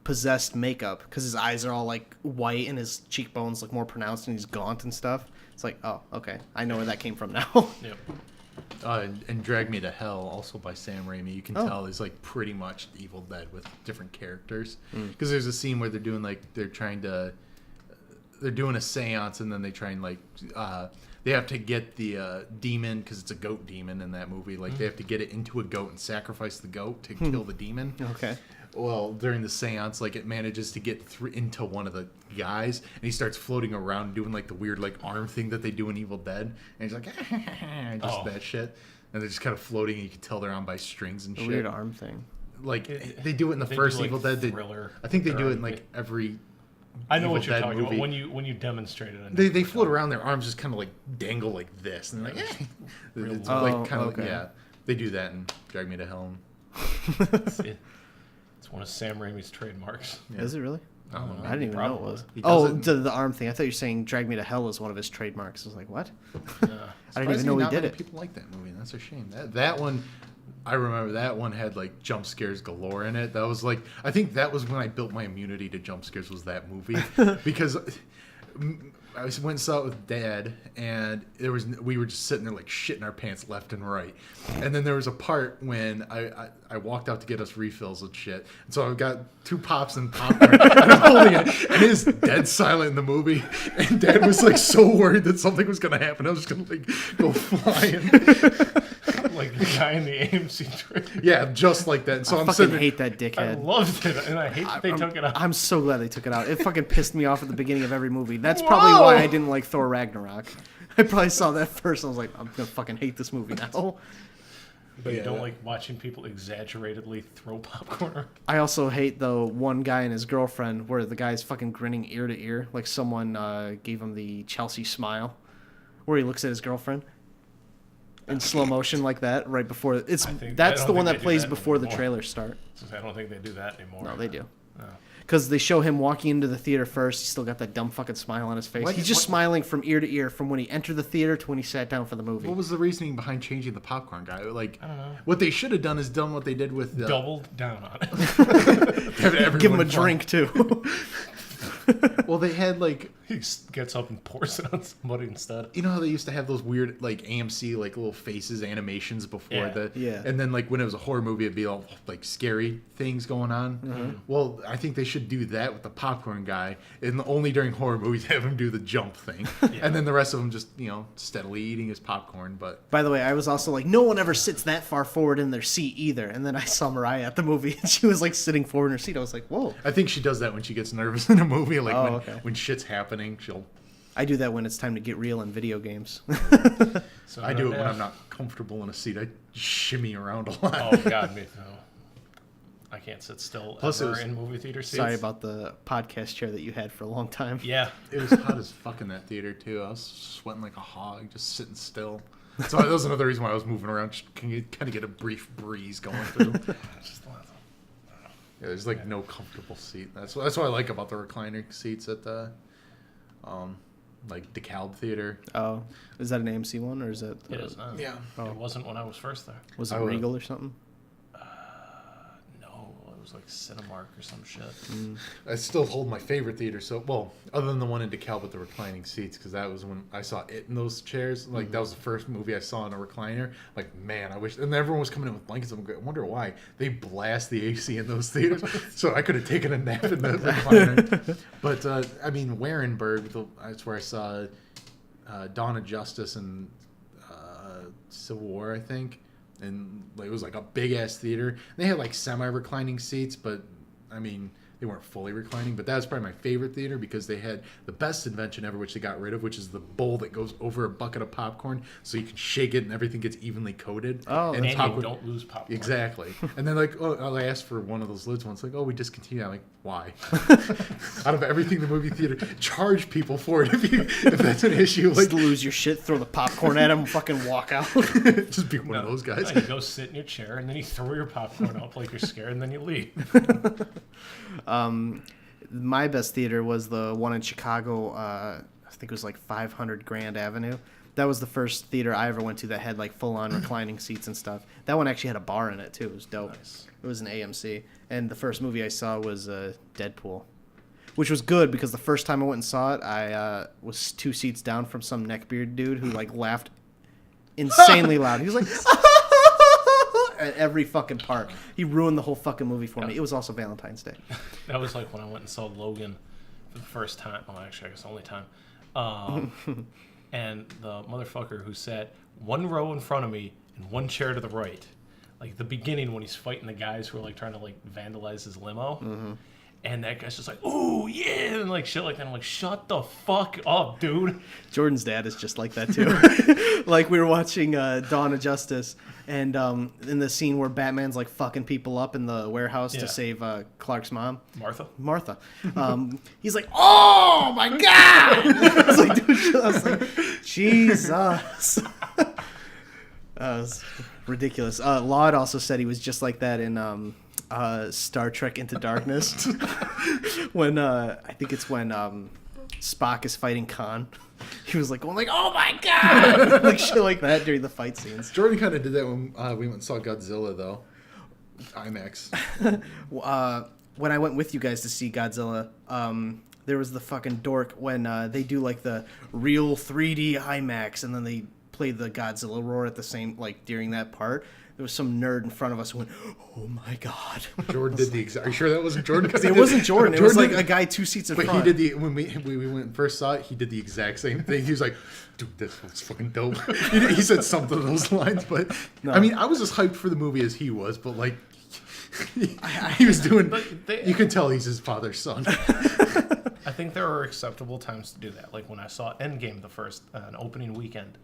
possessed makeup, because his eyes are all white and his cheekbones look more pronounced and he's gaunt and stuff. It's like, oh, okay, I know where that came from now. Yep. And Drag Me to Hell, also by Sam Raimi. You can tell is pretty much Evil Dead with different characters. Because there's a scene where they're doing they're doing a seance, and then they try and they have to get the demon, because it's a goat demon in that movie. They have to get it into a goat and sacrifice the goat to kill the demon. Okay. Well, during the seance, it manages to get into one of the guys, and he starts floating around doing the weird arm thing that they do in Evil Dead, and he's like, just that shit, and they're just kind of floating, and you can tell they're on by strings and shit. Weird arm thing. They do it in the first Evil Dead. I think they do it in every. I know Evil what you're Dead talking movie. about when you demonstrated it. They float around, their arms just kind of dangle like this, and it's yeah. They do that in Drag Me to Hell. It's one of Sam Raimi's trademarks. Yeah. Is it really? I don't know. I didn't even know it was. The arm thing. I thought you were saying Drag Me to Hell is one of his trademarks. I was like, what? I didn't even know he did it. People like that movie. That's a shame. That one, I remember that one had jump scares galore in it. That was I think that was when I built my immunity to jump scares, was that movie. Because I went and saw it with Dad, and we were just sitting there shitting our pants left and right. And then there was a part when I walked out to get us refills and shit. And so I got 2 pops and popcorn, and I'm holding it, and it is dead silent in the movie. And Dad was so worried that something was gonna happen. I was just gonna go flying. Like the guy in the AMC trailer. Yeah, just like that. And so I hate that dickhead. I loved it, and I hate that they took it out. I'm so glad they took it out. It fucking pissed me off at the beginning of every movie. That's probably why I didn't like Thor Ragnarok. I probably saw that first, and I was like, I'm gonna fucking hate this movie now. But you don't like watching people exaggeratedly throw popcorn? I also hate the one guy and his girlfriend where the guy's fucking grinning ear to ear, like someone gave him the Chelsea smile, where he looks at his girlfriend in slow motion like that right before that's the one that plays before the trailers start. I don't think they do that anymore. No, they do. Because they show him walking into the theater first. He's still got that dumb fucking smile on his face. He's just smiling from ear to ear from when he entered the theater to when he sat down for the movie. What was the reasoning behind changing the popcorn guy? I don't know. What they should have done is done what they did with doubled down on it. Give him a drink too. Well, they had he gets up and pours it on somebody instead. You know how they used to have those weird AMC little faces animations before and then when it was a horror movie it'd be all scary things going on. Mm-hmm. Well, I think they should do that with the popcorn guy, and only during horror movies have him do the jump thing. And then the rest of them just steadily eating his popcorn. But by the way, I was also no one ever sits that far forward in their seat either. And then I saw Mariah at the movie and she was sitting forward in her seat. I was like, whoa. I think she does that when she gets nervous in a movie, when shit's happening. I do that when it's time to get real in video games. So I do it when I'm not comfortable in a seat. I shimmy around a lot. Oh God, me too. I can't sit still in movie theater seats. Sorry about the podcast chair that you had for a long time. Yeah. It was hot as fuck in that theater too. I was sweating like a hog, just sitting still. So that was another reason why I was moving around. Just kind of get a brief breeze going through. Yeah, there's like no comfortable seat. That's what I like about the recliner seats at the like DeKalb Theater. Oh, is that an AMC one or is it? It is not. Yeah. It wasn't when I was first there. Was it Regal or something? No, it was like Cinemark or some shit. I still hold my favorite theater. So, well, other than the one in DeKalb with the reclining seats, because that was when I saw it in those chairs. Like that was the first movie I saw in a recliner. Like, man, I wish. And everyone was coming in with blankets. I wonder why they blast the AC in those theaters. So I could have taken a nap in the recliner. But I mean, Warenberg. That's where I saw Dawn of Justice and Civil War, I think. And like, it was like a big ass theater. They had like semi-reclining seats, but I mean, they weren't fully reclining. But that was probably my favorite theater because they had the best invention ever, which they got rid of, which is the bowl that goes over a bucket of popcorn, so you can shake it and everything gets evenly coated. Oh, and you don't lose popcorn. Exactly. And then like, I asked for one of those lids once. Like, we discontinued. I'm like, why? Out of everything in the movie theater, charge people for it if that's an issue. Like, just lose your shit, throw the popcorn at them, fucking walk out. Just be one of those guys. No, you go sit in your chair and then you throw your popcorn up like you're scared and then you leave. My best theater was the one in Chicago. I think it was like 500 Grand Avenue. That was the first theater I ever went to that had like full-on reclining seats and stuff. That one actually had a bar in it too. It was dope. Nice. It was an AMC, and the first movie I saw was Deadpool, which was good because the first time I went and saw it, I was 2 seats down from some neckbeard dude who like laughed insanely loud. He was like at every fucking part. He ruined the whole fucking movie for me. It was also Valentine's Day. That was like when I went and saw Logan for the first time. Well, actually, I guess the only time. And the motherfucker who sat 1 row in front of me and 1 chair to the right, like the beginning when he's fighting the guys who are like trying to like vandalize his limo. Mm-hmm. And that guy's just like, "Ooh, yeah," and like shit like that. I'm like, "Shut the fuck up, dude." Jordan's dad is just like that too. Like we were watching Dawn of Justice, and in the scene where Batman's like fucking people up in the warehouse to save Clark's mom, Martha. He's like, "Oh my god!" I was like, Jesus. It was ridiculous. Laud also said he was just like that in Star Trek Into Darkness when I think it's when Spock is fighting Khan. He was like going like, "Oh my god," like shit like that during the fight scenes. Jordan kind of did that when we went and saw Godzilla though, IMAX. When I went with you guys to see Godzilla, there was the fucking dork when they do like the real 3D IMAX and then they play the Godzilla roar at the same like during that part. There was some nerd in front of us who went, "Oh my god!" Jordan did the exact. Are you sure that wasn't Jordan? Because it wasn't Jordan. It was like a guy 2 seats in front. But he did when we went and first saw it. He did the exact same thing. He was like, "Dude, this looks fucking dope." He said something along those lines. But no. I mean, I was as hyped for the movie as he was. But like, he was doing. You can tell he's his father's son. I think there are acceptable times to do that. Like when I saw Endgame the first an opening weekend,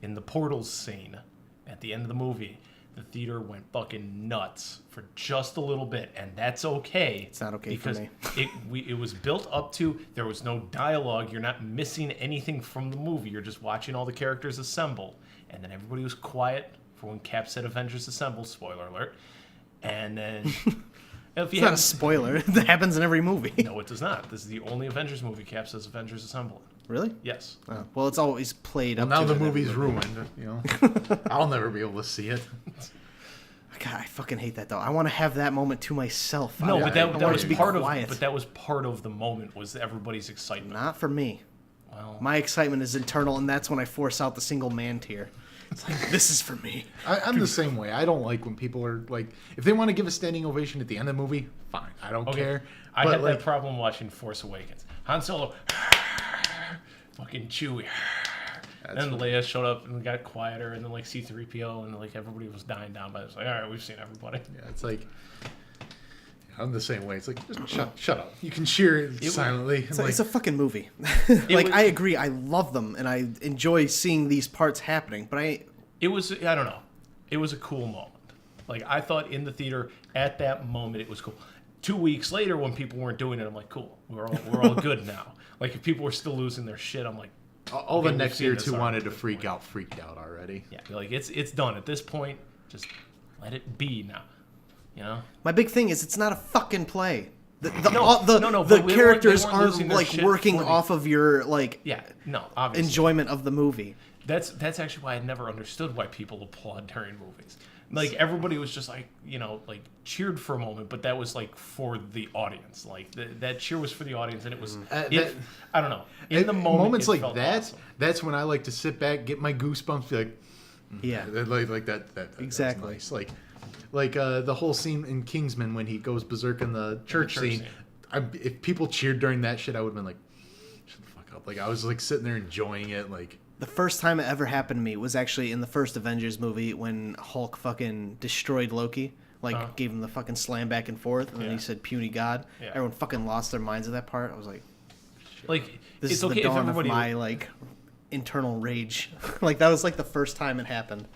in the portals scene at the end of the movie. The theater went fucking nuts for just a little bit, and that's okay. It's not okay for me. It was built up to, there was no dialogue. You're not missing anything from the movie. You're just watching all the characters assemble. And then everybody was quiet for when Cap said Avengers Assemble, spoiler alert. And then... It's not a spoiler. That happens in every movie. No, it does not. This is the only Avengers movie Cap says Avengers Assemble. Really? Yes. Oh, well, it's always played up. Now the movie's ruined. You know, I'll never be able to see it. God, I fucking hate that though. I want to have that moment to myself. No, but that was part of. Quiet. But that was part of the moment. Was everybody's excitement? Not for me. Well, my excitement is internal, and that's when I force out the single man tear. It's like, this is for me. I'm the same way. I don't like when people are like, if they want to give a standing ovation at the end of the movie, fine. I don't care. I had that problem watching Force Awakens. Han Solo, fucking Chewie. Then Leia showed up and got quieter, and then like C-3PO, and like everybody was dying down. But it's like, all right, we've seen everybody. Yeah, it's like, I'm the same way. It's like, just shut up. You can cheer silently. It's a fucking movie. I agree. I love them, and I enjoy seeing these parts happening. But I don't know. It was a cool moment. Like, I thought in the theater at that moment it was cool. 2 weeks later, when people weren't doing it, I'm like, cool. We're all good now. Like, if people were still losing their shit, I'm like, All the we've next seen year or this two already wanted at to this freak point. out already. Yeah, be like it's done at this point. Just let it be now. You know. My big thing is it's not a fucking play. The but characters they weren't aren't losing their like shit working for the- off of your like Yeah, no, obviously. enjoyment of the movie. That's actually why I never understood why people applaud during movies. Like everybody was just like, like cheered for a moment, but that was like for the audience. Like that cheer was for the audience, and it was. I don't know. In the moments it like felt that, awesome. that's when I like to sit back, get my goosebumps, be like, Yeah, like that. Exactly. Nice. Like the whole scene in Kingsman when he goes berserk in the church scene. If people cheered during that shit, I would have been like, shut the fuck up. Like I was like sitting there enjoying it. Like the first time it ever happened to me was actually in the first Avengers movie when Hulk fucking destroyed Loki. Like, gave him the fucking slam back and forth, and then he said puny god. Yeah. Everyone fucking lost their minds at that part. I was like, Like this it's is okay the if dawn everybody of my, like, internal rage. Like, that was, like, the first time it happened.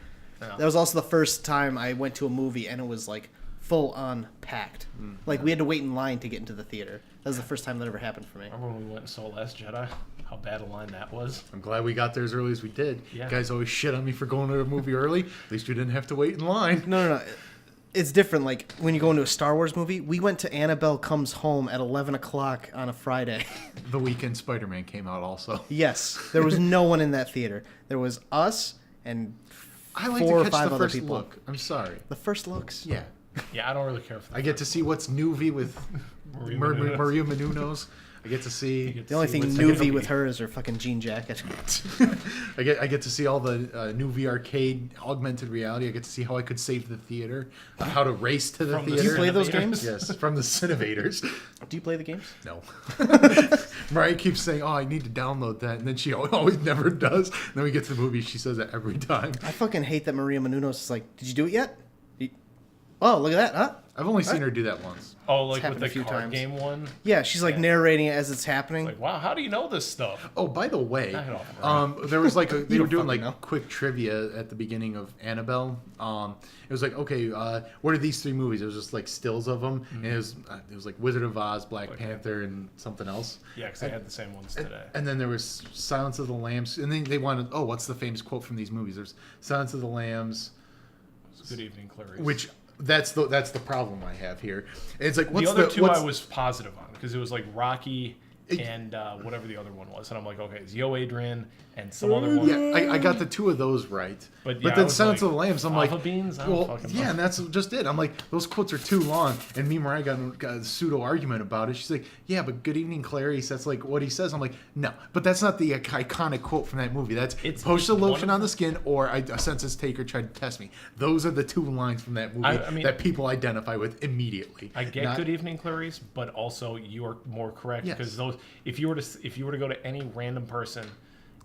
Yeah. That was also the first time I went to a movie, and it was, like, full-on packed. Like, we had to wait in line to get into the theater. That was the first time that ever happened for me. Remember when we went and saw Last Jedi? How bad a line that was. I'm glad we got there as early as we did. Yeah. Guys always shit on me for going to a movie early. At least you didn't have to wait in line. No. It's different. Like, when you go into a Star Wars movie, we went to Annabelle Comes Home at 11 o'clock on a Friday. The weekend Spider-Man came out also. Yes. There was no one in that theater. There was us and I like four to or catch five the other first people. look. I'm sorry. The first looks? Yeah. Yeah, I don't really care for that. I get to see what's Nuvi with Maria Menounos. I get to see The only thing what's newbie with her is her fucking jean jacket. I get to see all the Nuvi arcade augmented reality. I get to see how I could save the theater, how to race to the From the theater. Do you play those Cinevators? games? Yes, from the Cinevators. Do you play the games? No. Mariah keeps saying, "Oh, I need to download that," and then she always never does. And then we get to the movie, she says that every time. I fucking hate that Maria Menounos is like, did you do it yet? Oh, look at that, huh? I've only seen her do that once. Oh, like with happened the a few card times. game one? Yeah, she's like narrating it as it's happening. Like, wow, how do you know this stuff? Oh, by the way, Knock it off, there was like they You were don't doing fucking like know. quick trivia at the beginning of Annabelle. It was like, okay, what are these three movies? It was just like stills of them, and it was like Wizard of Oz, Black Panther, and something else. Yeah, because I had the same ones today. And then there was Silence of the Lambs, and then they wanted, oh, what's the famous quote from these movies? There's Silence of the Lambs, Good evening, Clarice. which that's the problem I have here. It's like what's the other two what's, I was positive on because it was like Rocky and whatever the other one was, and I'm like, okay, it's Yo Adrian and some other one. Yeah, I got the two of those right. But yeah, I then was Silence like, of the Lambs, I'm fava like, beans? I don't well, fucking yeah, know. and that's just it. I'm like, those quotes are too long. And me and Mariah got a pseudo argument about it. She's like, yeah, but Good Evening Clarice, that's like what he says. I'm like, no, but that's not the iconic quote from that movie. It's post the lotion on the skin, or a census taker tried to test me. Those are the two lines from that movie I mean, that people identify with immediately. I get Good Evening, Clarice, but also you are more correct Yes. because those if you were to go to any random person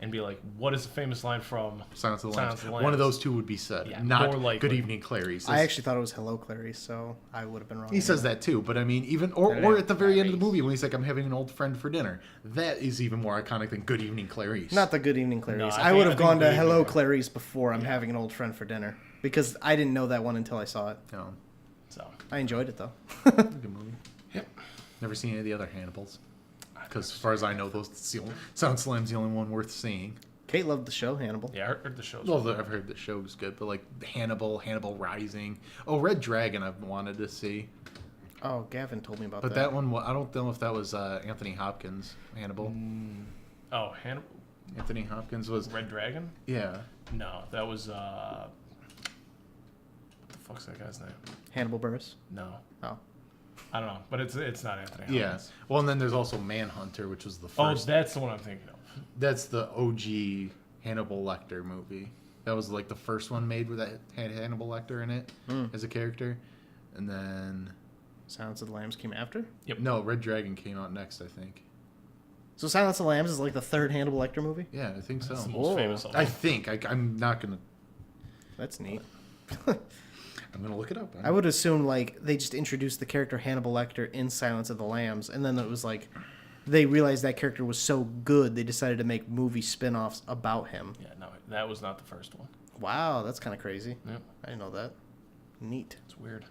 and be like, what is the famous line from Silence of the Lambs. Lambs? One of those two would be said, Yeah, not more likely. Good Evening Clarice. I actually thought it was Hello Clarice, so I would have been wrong. He says that too, but I mean, even or at the very end of the movie when he's like, "I'm having an old friend for dinner," that is even more iconic than "Good Evening, Clarice." Not the Good Evening Clarice. No, I would have gone to Good Hello Evening. Clarice before I'm having an old friend for dinner because I didn't know that one until I saw it. No, So Oh. I enjoyed it though. good movie. Yep. Never seen any of the other Hannibals, because as far as I know, Silent Slam's the only one worth seeing. Kate loved the show Hannibal. yeah, I heard the show's Well, I've heard the show's good, but like Hannibal Rising, Red Dragon, I've wanted to see, Oh, Gavin told me about but that. that one I don't know if that was Anthony Hopkins. Hannibal. Oh, Hannibal Anthony Hopkins was Red Dragon? yeah. No, that was what the fuck's that guy's name? Hannibal Buress. No. Oh. I don't know, but it's not Anthony Yeah. Hopkins. Well, and then there's also Manhunter, which was the Oh, first. that's the one I'm thinking of. That's the OG Hannibal Lecter movie. That was like the first one made with that had Hannibal Lecter in it as a character. And then Silence of the Lambs came after. no, Red Dragon came out next, I think. So Silence of the Lambs is like the third Hannibal Lecter movie. Yeah, I think so. That's the most famous of I them. think I'm not gonna. That's neat. I'm gonna look it up. I would assume like they just introduced the character Hannibal Lecter in Silence of the Lambs, and then it was like they realized that character was so good they decided to make movie spin-offs about him. Yeah, no, that was not the first one. Wow, that's kind of crazy. Yep. I didn't know that. Neat. It's weird.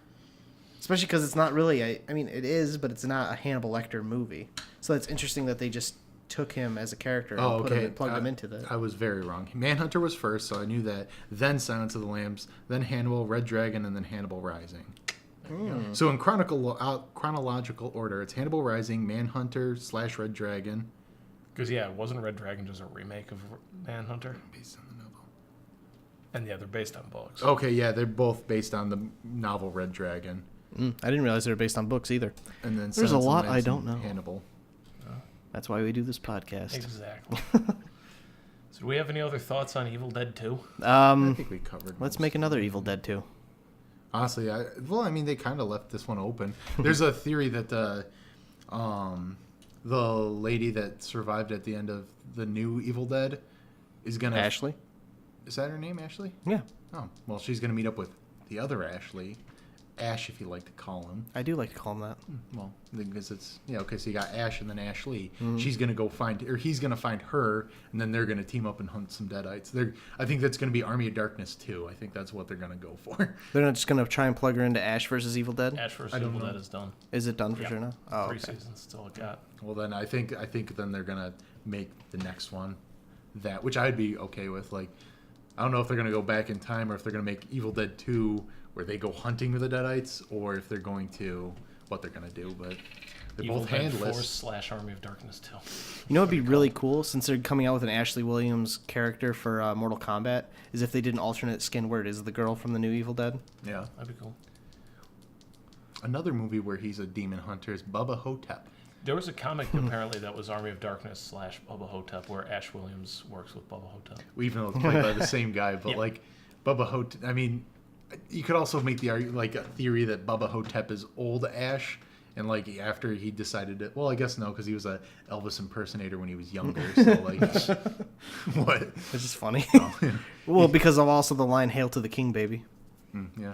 Especially because it's not really I mean, it is, but it's not a Hannibal Lecter movie. So it's interesting that they just took him as a character and plugged him into that. I was very wrong. Manhunter was first, so I knew that. Then Silence of the Lambs, then Hannibal, Red Dragon, and then Hannibal Rising. So in chronological order, it's Hannibal Rising, Manhunter / Red Dragon. Because, wasn't Red Dragon just a remake of Manhunter? Based on the novel. And they're based on books. Okay, yeah, they're both based on the novel Red Dragon. I didn't realize they were based on books either. And then there's a lot I don't know. Hannibal. That's why we do this podcast. Exactly. So do we have any other thoughts on Evil Dead 2? I think we covered. Let's make another Evil Dead 2. Honestly, they kind of left this one open. There's a theory that the lady that survived at the end of the new Evil Dead is gonna Ashley. Is that her name, Ashley? Yeah. Oh, well, she's gonna meet up with the other Ashley. Ash, if you like to call him. I do like to call him that. Well, because it's okay. So you got Ash and then Ashley. She's gonna go he's gonna find her, and then they're gonna team up and hunt some Deadites. I think that's gonna be Army of Darkness 2. I think that's what they're gonna go for. They're not just gonna try and plug her into Ash versus Evil Dead. Ash versus Evil Dead is done. Is it done for sure now? Oh, 3 seasons still it got. Well, then I think then they're gonna make the next one that, which I'd be okay with. Like, I don't know if they're gonna go back in time or if they're gonna make Evil Dead 2 where they go hunting with the Deadites, or if they're going to what they're gonna do. But they're Evil both Dead handless. 4 / Army of Darkness 2. You know what'd be really cool, since they're coming out with an Ashley Williams character for Mortal Kombat, is if they did an alternate skin where it is the girl from the new Evil Dead. Yeah, that'd be cool. Another movie where he's a demon hunter is Bubba Hotep. There was a comic apparently that was Army of Darkness / Bubba Hotep, where Ash Williams works with Bubba Hotep. Even though it's played by the same guy, but like Bubba Hotep. I mean, you could also make the like a theory that Bubba Hotep is old Ash, and like after he decided to. Well, I guess no, because he was a Elvis impersonator when he was younger. So like, what? It's just funny. Well, because of also the line "Hail to the King, baby." Yeah,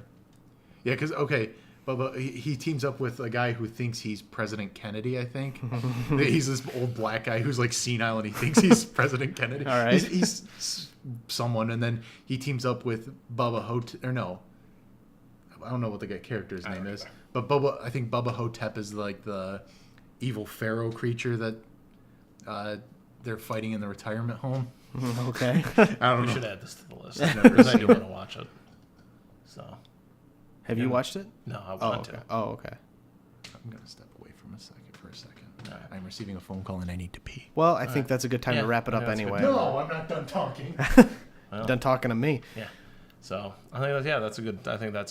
because Bubba, he teams up with a guy who thinks he's President Kennedy, I think. He's this old black guy who's like senile and he thinks he's President Kennedy. All right. He's someone, and then he teams up with Bubba Hotep, or no. I don't know what the character's name is. But I think Bubba Hotep is like the evil pharaoh creature that they're fighting in the retirement home. Okay. I don't know. We should add this to the list. Because I do want to watch it. So... Have you watched it? No, I want to. Oh, okay. I'm going to step away for a second. Right. I'm receiving a phone call and I need to pee. Well, I think that's a good time to wrap it up anyway. No, I'm not done talking. Done talking to me. Yeah. So I think that's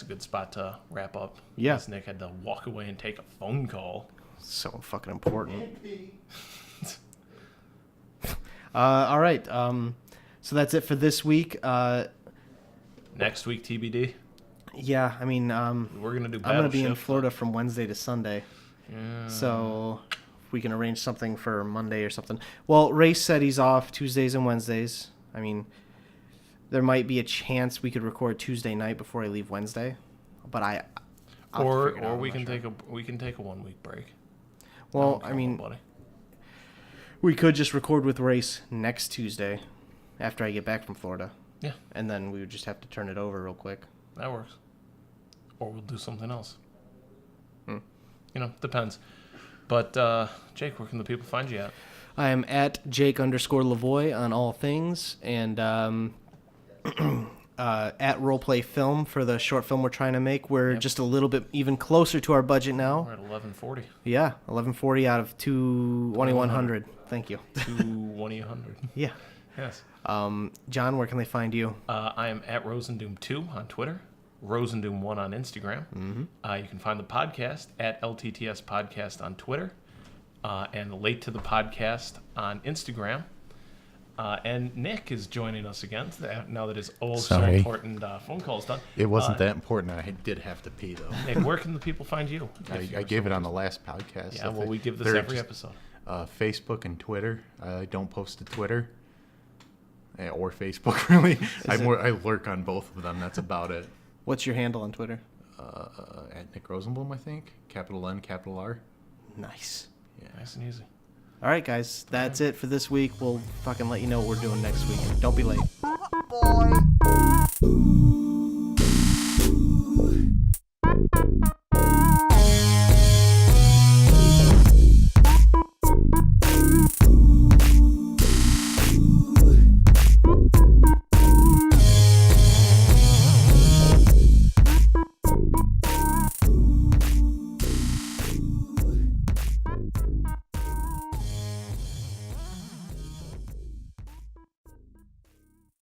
a good spot to wrap up. Yeah. Because Nick had to walk away and take a phone call. So fucking important. All right. So that's it for this week. Next week, TBD. Yeah, I mean, we're gonna do. I'm gonna be in Florida from Wednesday to Sunday, so if we can arrange something for Monday or something. Well, Ray said he's off Tuesdays and Wednesdays. I mean, there might be a chance we could record Tuesday night before I leave Wednesday, but or we can take a 1 week break. Well, I mean, we could just record with Race next Tuesday after I get back from Florida. Yeah, and then we would just have to turn it over real quick. That works. Or we'll do something else. Depends. But, Jake, where can the people find you at? I am at Jake_Lavoie on all things, and at Roleplay Film for the short film we're trying to make. We're just a little bit even closer to our budget now. We're at 1140. Yeah, 1140 out of 2100. Thank you. 2100. Yeah. Yes. John, where can they find you? I am at Rosendoom2 on Twitter, Rosendoom1 on Instagram. Mm-hmm. You can find the podcast at LTTS Podcast on Twitter, and Late to the Podcast on Instagram. And Nick is joining us again now that his so important phone call is done. It wasn't that important. I did have to pee, though. Nick, where can the people find you? I gave it on the last podcast. Yeah, well, we give this every episode. Facebook and Twitter. I don't post to Twitter. Or Facebook, really. I lurk on both of them. That's about it. What's your handle on Twitter? At Nick Rosenbloom, I think. Capital N, capital R. Nice. Yeah, nice and easy. All right, guys. That's it for this week. We'll fucking let you know what we're doing next week. Don't be late. Boy.